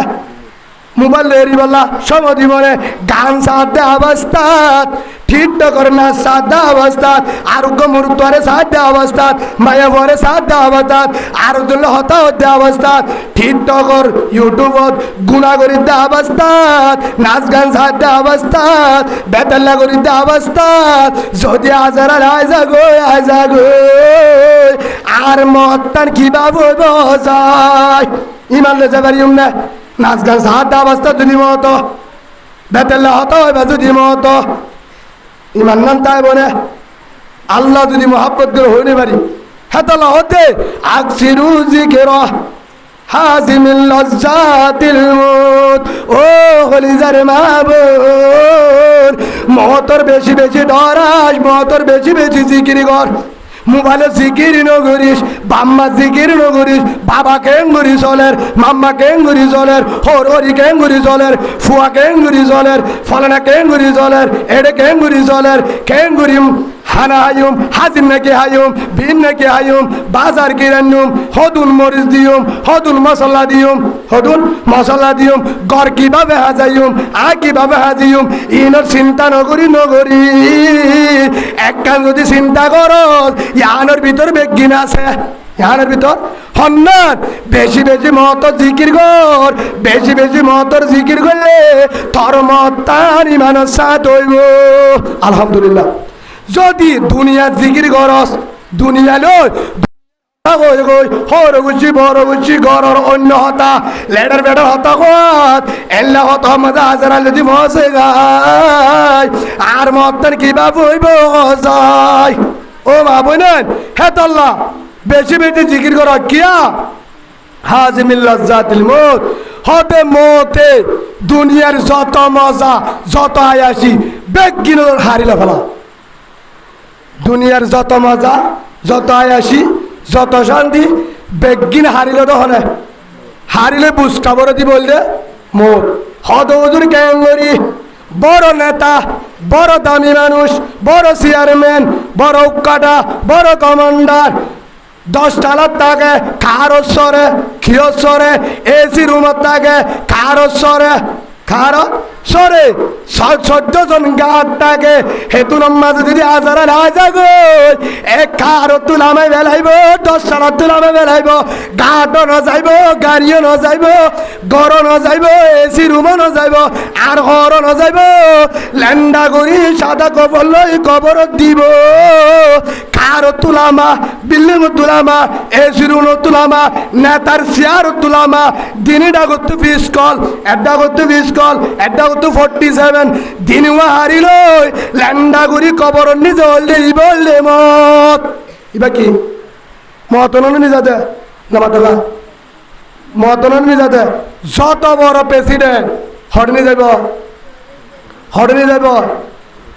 মোবাইল এরি বললা সময় দিব না গান সাথে অবস্থাত টিকটকের না সাদা অবস্থাত আরোগ্য মুহূর্তরে সাদা অবস্থাত মায়া ভরে সাদা অবস্থাত আরোগ্য হতে অবস্থাত টিকটকর ইউটিউবত গুণাগরিদ্য অবস্থাত নাচ গান সাদা অবস্থাত বেতাল্লা গরিদ্য অবস্থাত যদি আজারা আয় যাগো আর মত্তান কিভাবে বজায় ইমান লেজা পারিম না নাচ গান সাদা অবস্থা যদি মতো বেতাল্লা হতে হবে যদি মতো ইমান নাম তাই বলে আল্লাহ যদি মোহাব্বত করে হইতে পারি হেতালা হতে আকসিরু যিকরা হাজিমিল লাজ্জাতিল মউত ও কলিজার মা বোন মওতর বেশি ডরাস মওতর বেশি জিকির কর মোবাইলে জিকির নগরিস বাম্মা জিকির নগরিস বাবা কেঙ্গুরি চলের মাম্মা কেঙ্গুরি চলের হরি কেঙ্গুরি চলের ফুয়া কেঙ্গুরি চলের ফলানা কেঙ্গুরি চলের এডে কেঙ্গুরি চলের কেঙ্গুরি হানা হায়ুম হাজির নাকি হায়ুম ভিন নাকি হায়ুম বাজার কিরান্নুম হদুন মরিচ দিয়ুম হদুন মশলা দিয়ুম গড় কিভাবে হাজাইম কিভাবে হাজিয়ুম ইনর চিন্তা নগরি একখান যদি চিন্তা করস ইয়ানোর ভিতর বেগিন আছে ইয়ানোর ভিতর হন্নান বেশি মহতর জিকির কর বেশি মহতর জিকির করলে তোর মতার ইমানের সাথ হইব আলহামদুলিল্লাহ যদি দুনিয়ার জিকির করস দুনিয়া লই ঘরের অন্য হতা লেডার বেডার হতা কত এল্লা হত মজা হাজারা যদি মসে গায় আর মত্তার কিভাবে হইব যায় ও মা বোনেন হে তল্লা বেশি জিকির কর কিয়া হাজিমিল লাজ্জাতিল মউত হতে মতে দুনিয়ার যত মজা যত আয়াসি বেগিন হারিলা ফেলা দুনিয়ার যত মজা যত আয়াসি যত শান্তি বেগিন হারিলে তো হনে হারিলে বুঝটা বড় দি বললে মোট হদ হুজুর কেঙ্গরি বড় নেতা বড় দামি মানুষ বড় চেয়ারম্যান বড় উক্কাটা বড় কমান্ডার 10 টালার থাকে কারো সরে খিয়র সরে এসি রুমত থাকে কারো সরে কারো সরে 14 জন গাঁত থাকে হেতু নমাজ যদি আজারা না যাগো এক কারো তুলামে বেলাইব 10 সারা তুলামে বেলাইব গাঁটও ন যাইব গাড়িও ন যাইব গরও ন যাইব এসি রুমও ন যাইব আর ঘরও ন যাইব ল্যান্ডা করি সাদা কবর লই কবর দিব কারো তুলামা বিল্ডিং তুলামা এসি রুম তুলামা নেতার চেয়ার তুলামা দিনটা করতে 20 কল একটা করতে 20 কল একটা করতে 47 দিনওয়া হারিল ল্যান্ডা করি কবর নিজে হলে বললে মত ইবা কি মতন নিজাতে না মাতলা মতন নিজাতে যত বড় প্রেসিডেন্ট হটনি যাইব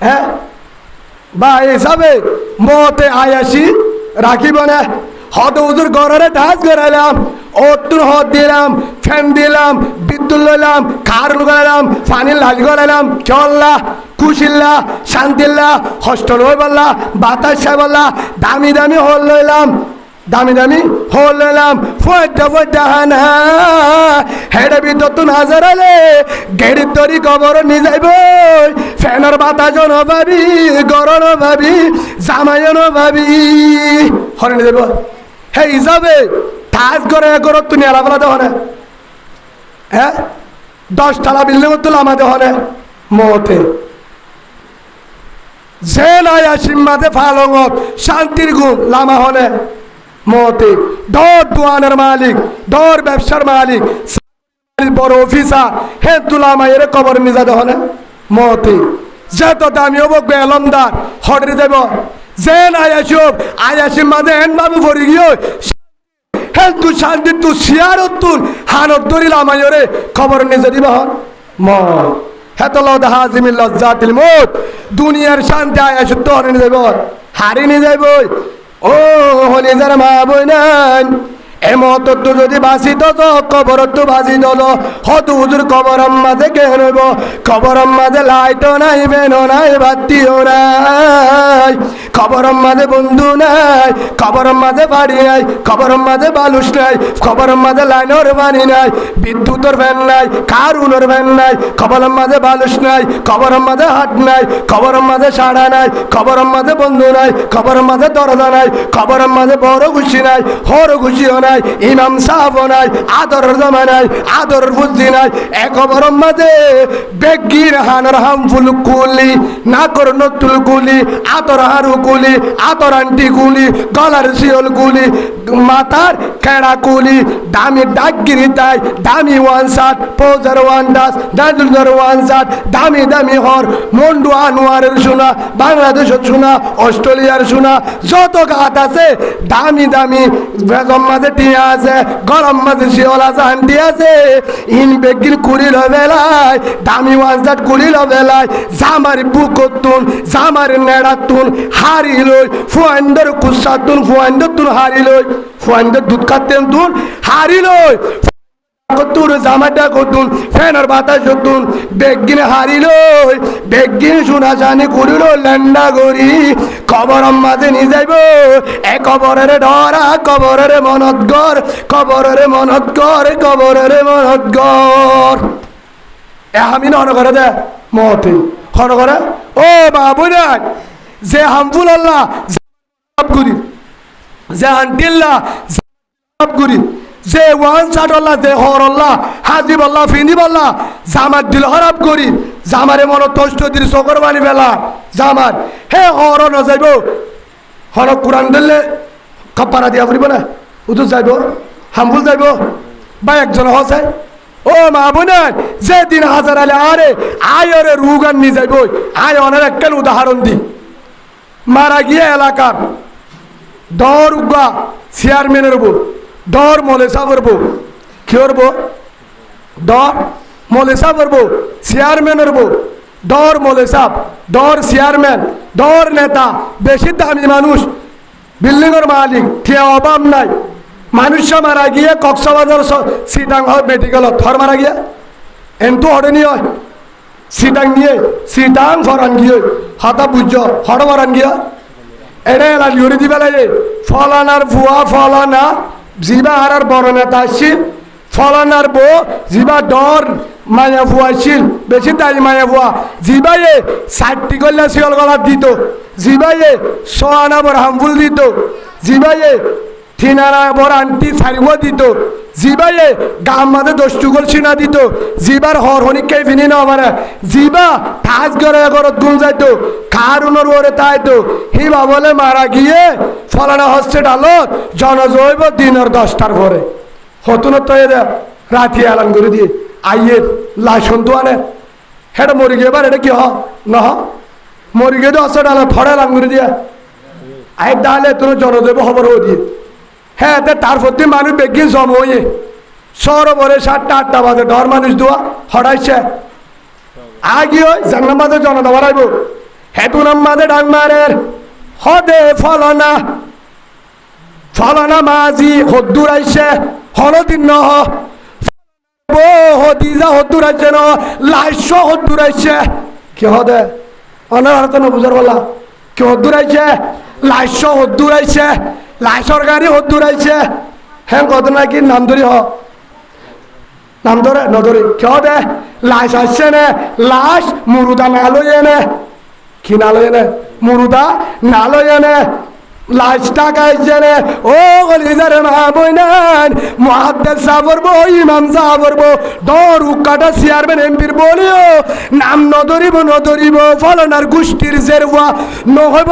হ্যাঁ বা হিসাবে মতে আয়াসি রাখিব না হদ হুজুর ঘরে ঢাস গড়াইলাম ওটুর হদ দিলাম ফ্যান দিলাম বিদ্যুৎ লইলাম কার লগাইলাম পানি লাল গড়াইলাম চল্লা খুশিল্লা শান্তিল্লা হস্টেল হয়ে বললা বাতাস বললা দামি দামি হল লইলাম ফয়টা হানা হেডে বিদ্যুৎ হাজার আলে গেড়ির তরি কবর নিয়ে যাইব ফ্যানের বাতাস ভাবি গরম ভাবি জামাইও ভাবি হরে নিয়ে যাইব হে হিসাবে তাজ করে করো তুমি আলাদা দেওয়া হ্যাঁ 10 তলা বিল্ডিং তুলা আমাদের হনে মতে যে নাই আসিমাতে ফালঙত শান্তির ঘুম লামা হনে মতে ডর দোয়ানের মালিক ডর ব্যবসার মালিক বড় অফিসার হে তুলা মায়ের কবর নিজাতে হনে মতে যে তো দামি হব বেলমদার হরে দেব যে নাই আসব আয়াসিম মাঝে হেন বাবু ভরি গিয়ে হেন তু শান্তি তু শিয়ার তুন হানত ধরিল আমায়রে খবর নিজে দিব হন ম হেতল হাজিমিল লজ্জাতিল মউত দুনিয়ার শান্তি আয়াস তো হরে নিয়ে যাইব হারি নিয়ে যাইব ও হলি যার মা বই নাই এমত তো যদি বাসি তো কবর তো বাজি দল হত হুজুর কবর মাঝে কেন হইব কবর মাঝে লাইটও নাই বেনো নাই বাতিও নাই খবর মাঝে বন্ধু নাই খবর মাঝে বাড়ি নাই খবর মাঝে বালুস নাই খবর মাঝে লাইনের বাড়ি নাই বিদ্যুতের ভ্যান নাই কারুনের ভ্যান নাই খবর মাঝে বালুস নাই খবর মাঝে হাট নাই খবর মাঝে সাড়া নাই খবর মাঝে বন্ধু নাই খবর মাঝে দরজা নাই খবর মাঝে বড় খুশি নাই হর খুশিও নাই ইমাম সাহেব নাই আদরের জমা নাই আদরের বুদ্ধি নাই এক খবর মাঝে বেগির হানার হামফুল কুলি নাকর নতুল গুলি আতর হারু গুলি আতর আন্টি গুলি গলার শিওল গুলি মাথার কেড়া গুলি দামি ডাকগিরি তাই দামি 1 শার্ট পোজার 1 ডাস দাদুর 1 শার্ট দামি দামি হর মন্ডু আনোয়ারের শোনা বাংলাদেশের শোনা অস্ট্রেলিয়ার শোনা যত গাত আছে দামি দামি বেগম মাঝে টিয়া আছে গরম মাঝে শিওল আছে আন্টি আছে ইন বেগির কুড়িল বেলায় দামি 1 শার্ট কুড়িল বেলায় জামার বুকতুন জামার নেড়াতুন হারি লই ফুয়ান্ডর কুসাতুন ফুয়ান্ডর তুন হারি লই ফুয়ান্ডর দুধ খাতেন তুন হারি লই কতুর জামাটা কতুন ফ্যানের বাতাস কতুন বেগিন হারি লই বেগিন শোনা জানি করিল ল্যান্ডা গরি খবর মাঝে নিয়ে যাইব এ কবরের ডরা কবরের মনত গর কবরের মনত গর কবরের মনত গর এ আমি নন করে দে মতে হন করে ও বাবু না যে হামফুল আল্লাহ গুরি যে আন্টিল্লাহ গুরি যে 1 শার্ট আল্লাহ যে হর আল্লাহ হাজিব আল্লাহ ফিনিব আল্লাহ জামার দিল খারাপ করি জামারে মন তষ্ট দিল চকর বানি বেলা জামার হে হর ন যাইব হর কোরআন দিলে কাপারা দিয়া ফুরিব না উদু যাইব হামফুল যাইব বা একজন হসাই ও মা বোনেন যেদিন হাজার আলে আরে আয়রে রুগান নিয়ে যাইব আয় অনেক একখান উদাহরণ দি মারা গিয়ে এলাকার দর উগা চেয়ারম্যানের বউ দর মলেসা করবো কি করবো দর মলেসা করবো চেয়ারম্যানের বউ দর মলেসা দর চেয়ারম্যান দর নেতা বেশি দামি মানুষ বিল্ডিংয়ের মালিক ঠিয়া অভাব নাই মানুষ মারা গিয়ে কক্সবাজার সিটাং মেডিকেল থর মারা গিয়ে এন্তু হরে নিয়ে সিটাং নিয়ে সিটাং ফরান গিয়ে হাতা বুঝ হর মারান গিয়া এড়ে এলা লিওরি দিবে লাগে ফলানার ভুয়া ফলানা জিবা আর বড় নেতা আসছি ফলানার বউ জিবা ডর মায়া ফুয়া ছিল বেশি দায়ী মায়া ফুয়া জিবাইয়ে 60টি করলে শিয়াল গলা দিত জিবাইয়ে 100 আনা বড় হামফুল দিত জিবাইয়ে 3 আনা বড় আন্টি সারিও দিত জিবাইয়ে গাম মাঝে 10 টুকল চিনা দিত জিবার হর হনিকে ফিনি না মানে জিবা ঠাস করে ঘরত গুম যাইত কারুনর ওরে তাইতো হিবা বলে মারা গিয়ে ফলানা হসপিটালত জনজৈব দিনের 10টার পরে হতুন তো রাতি এলান করে দিয়ে আইয়ে লাশ শুনতো আনে হেটা মরি গিয়ে এবার এটা কি ন মরি গিয়ে তো হসপিটাল ফড়ে এলান করে দিয়া আই ডালে তোর জনজৈব খবর হো দিয়ে হ্যাঁ তার প্রতি মানুষ বেগিয়ে জম হয়ে সরোবরে 7টা 8টা বাজে ডর মানুষ দোয়া হড়াইছে আগি ওই জান্নার মাঝে জনতা বাড়াইব হেতুনাম মাঝে ডাং মারের হদে ফলনা মাঝি হদ্দুর আইছে হলদিন নহ হদিজা হদ্দুর আইছে ন লাইশ হদ্দুর আইছে কি হদে অনার হাতে না বুঝার বলা কি হদ্দুর আইছে লাইশ হদ্দুর আইছে লাইশর গাড়ি হদ্দুর আইছে হ্যাঁ কত নাকি নাম ধরি নাম ধরে নধরি কেউ দে লাশ আসছে নে লাশ মুরুদা না লইয়ে নে কি না লইয়ে নে মুরুদা না লইয়ে নে লাশ টাকাইছে নে ও গলিজার মা বইনান মুহাদ্দিস সাবরব ইমাম সাবরব দর উকাটা চেয়ারম্যান এমপির বলিও নাম নধরিব ফলনার গোষ্ঠীর জেরওয়া নহইব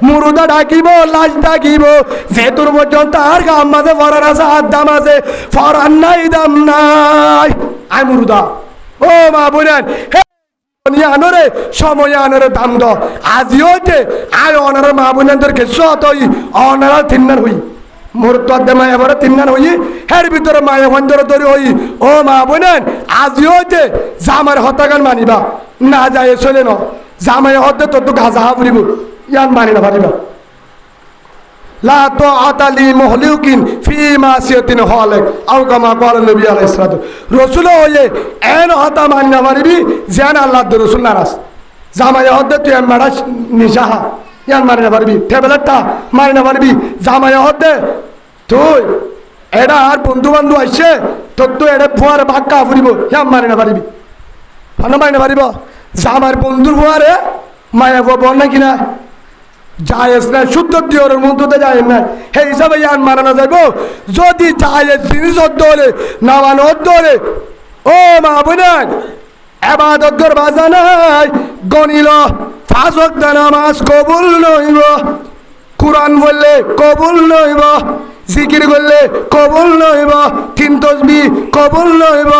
মুরুদা ডাকিব লাশ ডাকিব যেতুর পর্যন্ত আর গাম মাঝে ফরার আছে আর দাম আছে ফরার নাই দাম নাই আই মুরুদা ও মা বইনান আনরে সময় আনরে দাম দ আজিও যে আয় অনার মা বোনদেরকে সতই অনারা তিননার হই মোর তো দে মায়া বড় তিননার হই হের ভিতরে মায়া বন্ধর ধরে হই ও মা বোনেন আজিও যে জামার হতাগান মানিবা না যায় চলে ন জামাই হতে তো গাজা হাবরিব ইয়ান মানি না পারিবা লা তাআতা লি মুহলিকিন ফি মাসিয়াতিন খালিক আও কামা ক্বালা নবী আলাইহিস সালাতু রাসূল হয়ে এন হতা মান না মারিবি জান আল্লাহর রাসূল নারাজ জামাই হতে তুই মারা নিশাহা ইয়ান মারি না পারবি টেবলেটটা মারি না পারবি জামাই হতে তুই এডা আর বন্ধু বান্ধব আইছে তোর তো এডা ফুয়ার বাক্কা ফুরিব ইয়ান মারি না পারবি ভালো মারি না পারিব জামার বন্ধুর ফুয়ারে মায়া বল না কিনা জায়েজ না শুদ্ধ দিওর মধ্যে যায় না সেই হিসাবে ইয়ান মারানো যাইব যদি জায়েজ জিনিস ধরে নামানো ধরে ও মা বোনেন এবাদত করবা জানাই গনিল 5 ওয়াক্ত নামাজ কবুল নইব কুরআন বললে কবুল নইব জিকির করলে কবুল নইব 3 তাসবিহ কবুল নইব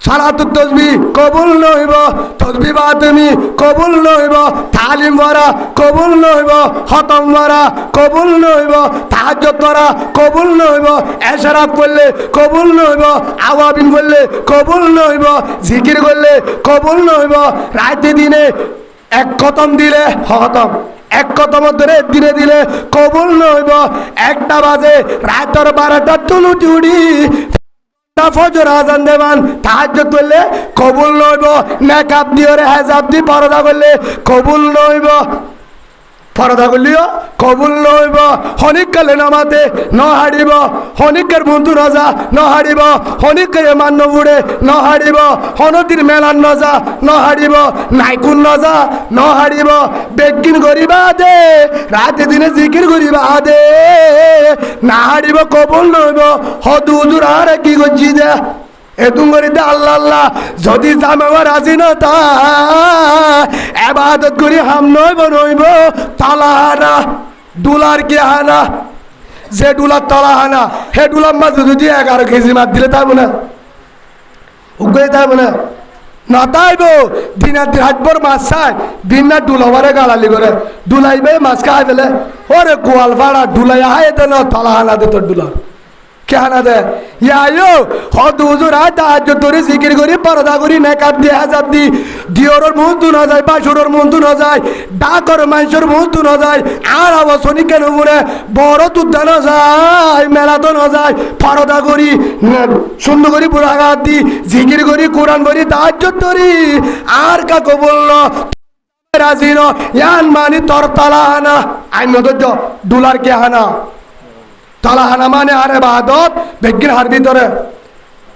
সালাতুত তাসবিহ কবুল নইব তাসবিহ বাতমি কবুল নইব তালিম ওয়ারা কবুল নইব খতম ওয়ারা কবুল নইব তাহাজ্জুদ ওয়ারা কবুল নইব ইশরাক করলে কবুল নইব আওয়াবিন বললে কবুল নইব জিকির করলে কবুল নইব রাতে দিনে এক খতম দিলে খতম এক খতম ধরে দিনে দিলে কবুল নইব 1টা বাজে রাতের 12টা তুলুটি উড়ি ফজর আজান দেবান তাহাজ্জুদ করলে কবুল নইব মেকআপ দিয়ে হেজাব দি পর্দা করলে কবুল নইব পর্দা করলিও কবুল নইব হনিকালে নামাতে ন হারিব হনিকের বন্ধু রাজা ন হারিব হনিকে মান্য বুড়ে ন হারিব হনতির মেলান নজা ন হারিব নাইকুন নজা ন হারিব বেগিন করিবা দে রাতে দিনে জিকির করিবা দে না হারিব কবুল নইব হদু হুজুর আর কি করছি দে এতুম করিতে আল্লাহ আল্লাহ যদি জামাওয়া রাজি না তা ইবাদত করি হাম নইব তালাহানা ডুলার কে হানা যে ডুলার তালাহানা হে ডুলার মাছ যদি 11 কেজি মাছ দিলে তাই না উগে তাই না তাইব দিনার দিন হাটবর মাছ চাই দিনার ডুলাবারে গালালি করে ডুলাইবে মাছ খাই ফেলে ওরে গোয়াল ভাড়া ডুলাই আয় দেন তালাহানা দে তোর ডুলার কেহানা দে ইয়ায়ো হদ হুজুর আয় তাহাজ্জুদ ধরে জিকির করি পর্দা করি নেকাব দিয়ে হাজাব দি দিওরর মুহূর্ত না যায় বাসুরর মুহূর্ত না যায় ডাকর মানুষের মুহূর্ত না যায় আর অবসনি কেন মনে বড় তুদ্দা না যায় মেলা তো না যায় পর্দা করি সুন্দর করি বুড়াঘাত দি জিকির করি কোরআন করি তাহাজ্জুদ ধরি আর কাকে বললো রাজি ন ইয়ান মানি তর তালাহানা আইন নদর্য ডুলার কে হানা তালাহানা মানে আর ইবাদত বেগির হার ভিতরে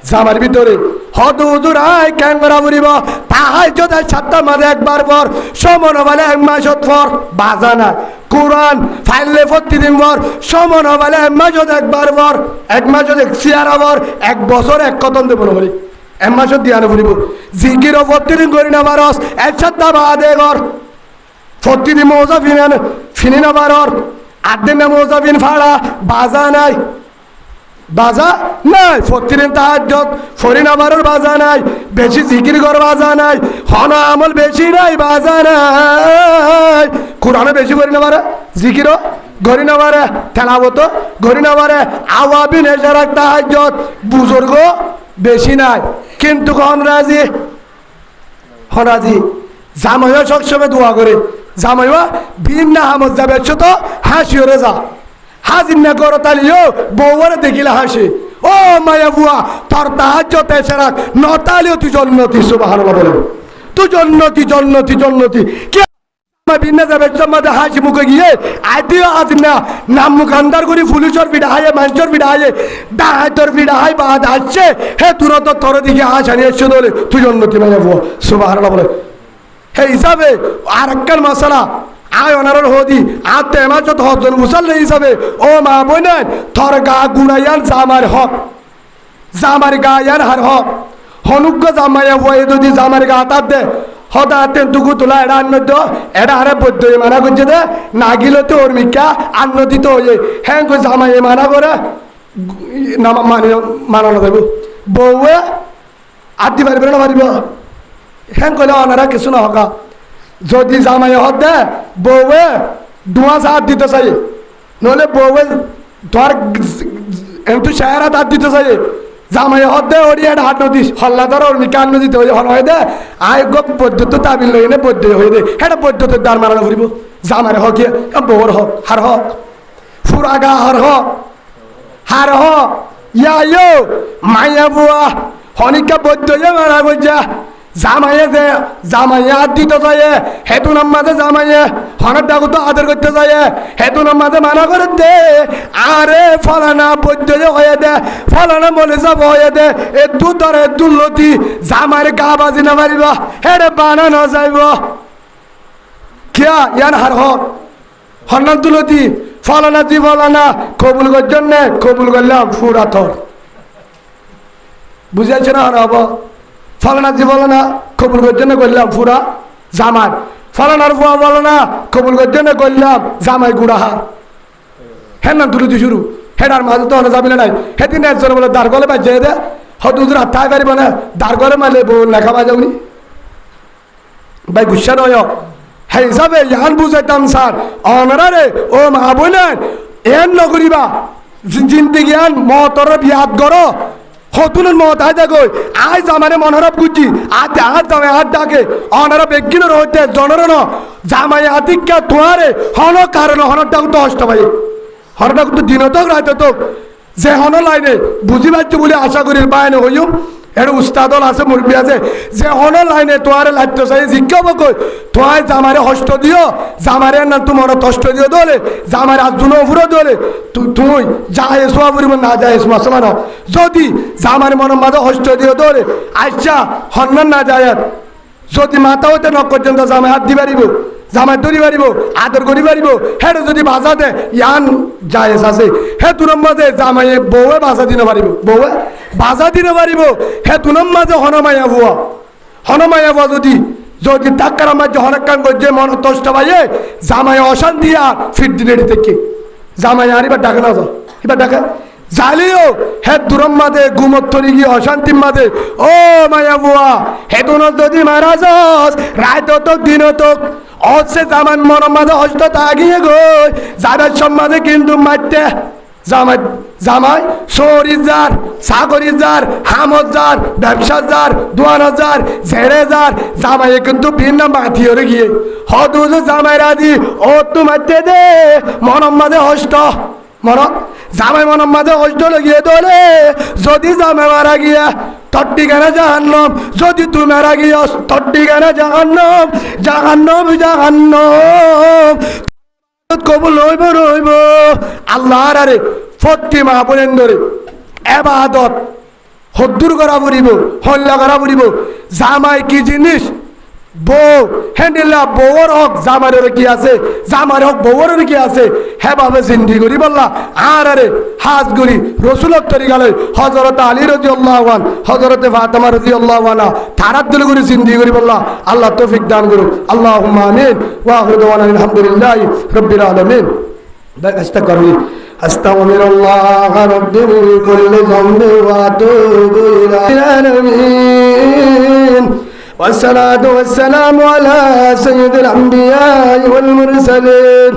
জামার ভিতরে হদ হুজুর আয় ক্যাঙ্গরা বুড়িব তাহাই যদি 7টার মাঝে একবার পর সমন বলে 1 মাস পর বাজানা কোরআন ফাইলে প্রতিদিন পর সমন বলে 1 মাস একবার পর 1 মাস সিয়ার পর 1 বছর এক কতন দেব বলি 1 মাস দিয়ে বুড়িব জিকির প্রতিদিন করি না বারস 1 সপ্তাহ বাদে ঘর প্রতিদিন মৌজা ফিনি না বারর 8 দিন মৌজা ফিন ফাড়া বাজা নাই বাজা নাই প্রতিদিন তাহাজ্জুদ ফরিনা বারর বাজা নাই বেশি জিকির কর বাজা নাই হন আমল বেশি নাই বাজা নাই কোরআনে বেশি করি না পারে জিকিরও গরি না পারে তেলাওয়াত গরি না পারে আওয়াবিন এশারাক তাহাজ্জুদ বুজুর্গ বেশি নাই কিন্তু হন রাজি জামাইও সবসময় দোয়া করে জামাইও ভিন্ন হামদ যাবে তো হাসিওরে যা হাজির না করো তালিও বউরে দেখিলে হাসি ও মায়া বুয়া তোর তাহাজ্জুদ এশারাক নতালিও তুই জন্নতি সুবহানাল্লাহ বলে তুই জন্নতি কে ভিন্ন যাবে মধ্যে হাসি মুখে গিয়ে আদিও আজ না নাম মুখান্দার করি পুলিশের ভিড়া হায় মানুষের ভিড়া হায় ডাহাইতর ভিড়া হায় বাদ আসছে হে তুরন্ত তোর দিকে হাসানি এসে দলে তুই জন্নতি মায়া বুয়া সুবহানাল্লাহ বলে হে হিসাবে আর একখান মশলা আয় অনারর হদি আর তেমা যত হজন মুসাল্লে হিসাবে ও মা বোনেন থর গা গুড়াইয়ান জামার হক জামার গায়ান হার হক হনুজ্ঞ জামাইয়া বয়ে যদি জামার গা তার দে হদা তেন টুকু তোলা এটা আন্নদ্য এটা হারে বৈদ্য মানা করছে দে না গিলে তো ওর মিকা আন্নদিত হয়ে হ্যাঁ কই জামাইয়ে মানা করে মানানো দেব বউয়ে আদি পারিব না পারিব হ্যাঁ কইলে অনারা কিছু না হকা যদি জামাই হদ দে বউয়ে ধোঁয়া হাত দিতে চাই নহলে বউয়ে ধর একটু চেহারা হাত দিতে চাই জামাই হদ দে ওরি একটা হাত নদিস হল্লা ধর ওর মিকা আন্ন দিতে হয়ে দে আয় গো বৈদ্যুত তাবিল লই নে বৈদ্য হয়ে দে এটা বৈদ্যুতের দ্বার মারানো ঘুরিব জামারে হক বউর হক হার হক ফুরাগা হার হক ইয়া মাইয়া বুয়া হনিকা বৈদ্য মারা গজা জামাইয়ে হাত দিতে চাই হেতু নাম্মাতে জামাইয়ে হনের ডাকু তো আদর করতে চাই হেতু নাম্মাতে মানা করে দে আরে ফলানা বৈদ্য হয়ে দে ফলানা মনে যাব হয়ে দে এ দু ধরে দুর্লতি জামাইরে গা বাজি না মারিব হেরে বানানো যাইব কিয়া ইয়ান হার হক হন্নান দুলতি ফলানা দি ফলানা কবুল করছেন না কবুল করলাম ফুরাথর বুঝাইছে না হব ফলানা জি বলো না কবুল করছেন করলাম ফুরা জামাই ফলানার ফুয়া বলো না কবুল করছেন করলাম জামাই গুড়াহার হ্যাঁ না দুলতি শুরু হেডার মাঝে তো হলে যাবি না নাই সেদিন একজন বলে দাঁড় গলে বাজে দে হয়তো দুজন হাত থাই পারিব না দাঁড় গলে মারলে বউ লেখা বাজাওনি ভাই গুসা নয় হ্যাঁ হিসাবে ইয়ান বুঝাইতাম স্যার অনারা রে ও মা বোনেন এন নকরিবা জিন্দিগি আন মতর বিয়াদ করো হতুনের মত আয় দেখো আজ আমার মনোরব গুজি আজ জামাই হাত ডাকে অনারা বেগিনের হইতে জনরন জামাই আদিকা তোয়ারে হন কারণ হনর ডাক তো অষ্ট ভাই হনর ডাক তো দিন তো রাইতে তো যে হন লাইনে বুঝি পাচ্ছি বলে আশা করি বাইনে হইও এটা উস্তাদল আছে মুরব্বী আছে যে হন লাইনে তোয়ারে লাগতো চাই জিজ্ঞাব কই তোয়াই জামারে হস্ত দিও জামারে না তোমার তষ্ট দিও দলে জামারে আজুনো ফুরো দলে তুই যা এসো ফুরিব না যা এসো মশলা না যদি জামারে মনের মাঝে হস্ত দিও দলে আচ্ছা হন্নান না যায় যদি মাথা হইতে নক পর্যন্ত জামাই হাত দি পারিব জামাই ধরি পারিব আদর করি পারিব হেঁটে যদি বাজা দে ইয়ান জায়েজ আছে হে তুরম মাঝে জামাইয়ে বউয়ে বাজা দিতে পারিব বউয়ে বাজা দিতে পারিব হে তুরম মাঝে হনমাইয়া বুয়া যদি টাক্কার মাঝে হনেক কাম করছে মন তষ্ট পাইয়ে জামাই অশান্তি আর ফিট দিনে থেকে জামাই আর এবার ডাকে না যা এবার ডাকে জালিও হে তুরম মাঝে ঘুমত তরি গিয়ে অশান্তি মাঝে ও মায়া বুয়া হে তুন যদি মারা যাস রাত তো দিন তো অসে জামান মনের মাঝে হস্ত তাগিয়ে গই যাবার সম্মানে কিন্তু মারতে জামাই সরিজার সাগরিজার হামজার ব্যবসাজার দোয়ানজার ঝেড়েজার জামাইয়ে কিন্তু ভিন্ন মাথি হয়ে গিয়ে হদুজ জামাই রাজি ও তু মারতে দে মনের মাঝে হস্ত জামাই মনের মাঝে হস্ত লাগিয়ে দলে যদি জামাই মারা গিয়া তট্টি গানা জাহান্নম যদি তুই মারা গিয়াস তট্টি গানা জাহান্নম কবুল রইব আল্লাহর আরে ফটি মা বোনেন ধরে এবাদত হদ্দুর করা পড়িব, হল্লা করা পড়িব। জামাই কি জিনিস, বউ হ্যান্ডেলা বউর হক জামারের কি আছে, জামার হক বউরের কি আছে, হে ভাবে জিন্দি করি বললা। আর আরে হাজ করি রসুলত তরিকালে হযরত আলী রাদিয়াল্লাহু আনহু, হযরত ফাতেমা রাদিয়াল্লাহু আনহা তারাত দিল করে জিন্দি করি বললা। আল্লাহ তৌফিক দান করুক। আল্লাহুম্মা আমিন। ওয়া আখিরু দাওয়ানা আলহামদুলিল্লাহি রাব্বিল আলামিন। আস্তাগফিরুল্লাহ আস্তাগফিরুল্লাহ রাব্বি মিন কুল্লি যামবি ওয়া আতুবু ইলাইহি। والصلاة والسلام على سيد الأنبياء والمرسلين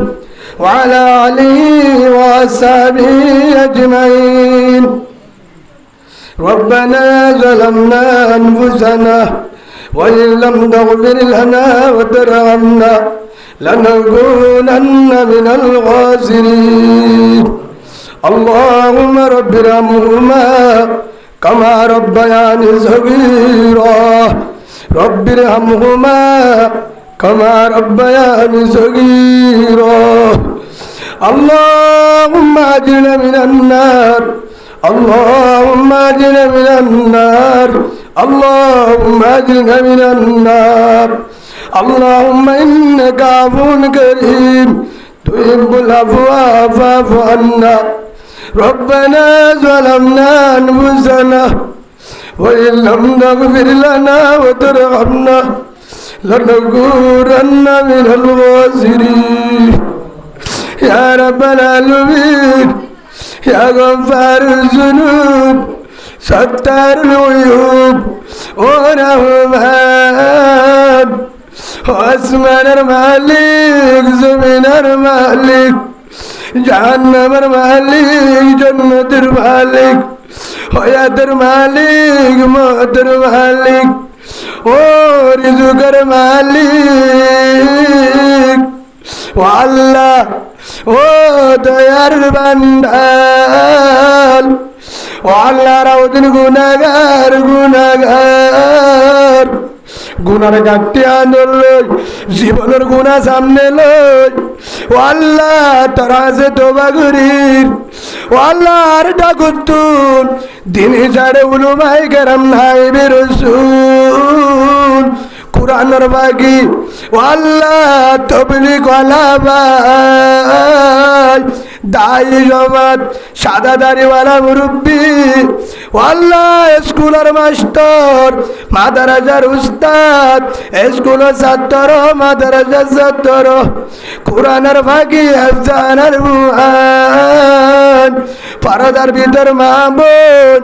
وعلى آله وأصحابه أجمعين. ربنا ظلمنا أنفسنا وإن لم تغفر لنا وترحمنا لنكونن من الخاسرين. اللهم رب ارحمهما كما ربياني صغيرا رب ارحمهما كما ربياني صغيرا. اللهم اجرنا من النار، اللهم اجرنا من النار، اللهم اجرنا من النار. اللهم انك عفو كريم تحب العفو فاعف عنا. ربنا ظلمنا انفسنا وإن لم تغفر لنا وترحمنا لنكونن من الخاسرين. يا رب العالمين يا غفار الذنوب ستار العيوب ورحمن واسمان المالك زمين المالك جهنم المالك جنة المالك হয়াতের মালিক মতের মালিক ও রিজুকের মালিক ও আল্লাহ ও দয়ার বান্দার ও আল্লাহ রাউদিন গুনাহগার গুনাহগার গুনার ঘাটতি আনল জীবনের গুনাহ সামনে লই ও আল্লাহ তোরা যে তোবা করির ও আল্লাহ আর ডাকুতুন দিনে যারে উলুমায়ে কেরাম নাইবে রাসূল কুরআনের বাগি ও আল্লাহ তাবলীগ ওয়ালাবাই দাই জমাত সাদা দাড়িওয়ালা মুরব্বি ও আল্লাহ স্কুলের মাস্টার মাদ্রাসার উস্তাদ স্কুলের ছাত্র মাদ্রাসার ছাত্র কুরআনের বাগি আফজানের মুআন পরদার ভিতর মাহবুব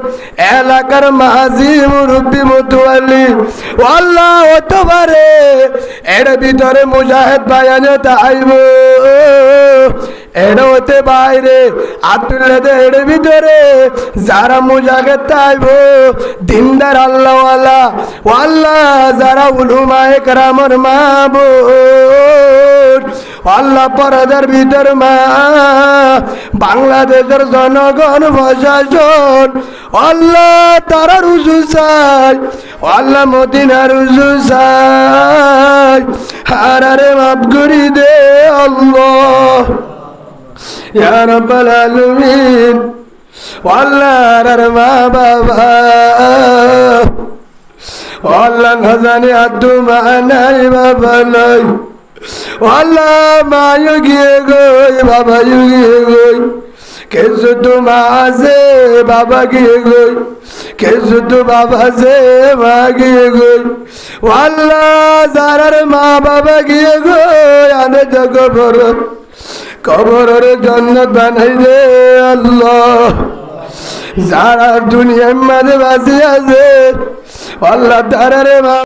এলাকার মাঝি মুরব্বি মুতওয়াল্লি ও আল্লাহ হতে পারে এর ভিতরে মুজাহিদ বায়ানে তাইব এর হতে বাইরে আব্দুল্লাহ এর ভিতরে যারা মুজাহিদ তাইব দিনদার আল্লাহওয়ালা ও আল্লাহ যারা উলুমায়ে কেরামের মাহবুব আল্লাহ পরদার ভিতর মা বাংলাদেশের জনগণ প্রশাসন আল্লাহ তারা রুজু চাই আল্লাহ মদিনা রুজু চাই হারারে মাফ করি দে আল্লাহ ইয়া রাব্বাল আলামিন আল্লাহ আর মা বাবা আল্লাহ খাজানে আদু মানাই বাবা নাই আল্লাহ মা গিয়ে গই বাবা গিয়ে গই কে শুধু মা আছে বাবা গিয়ে গই কে শুধু বাবা আছে মা গিয়ে গই আল্লাহ যারার মা বাবা গিয়ে গই আনে জগবর কবরের জান্নাত বানাই দে আল্লাহ। যারা দুনিয়ার মাঝে বাঁচে আছে আল্লাহ তারারে মা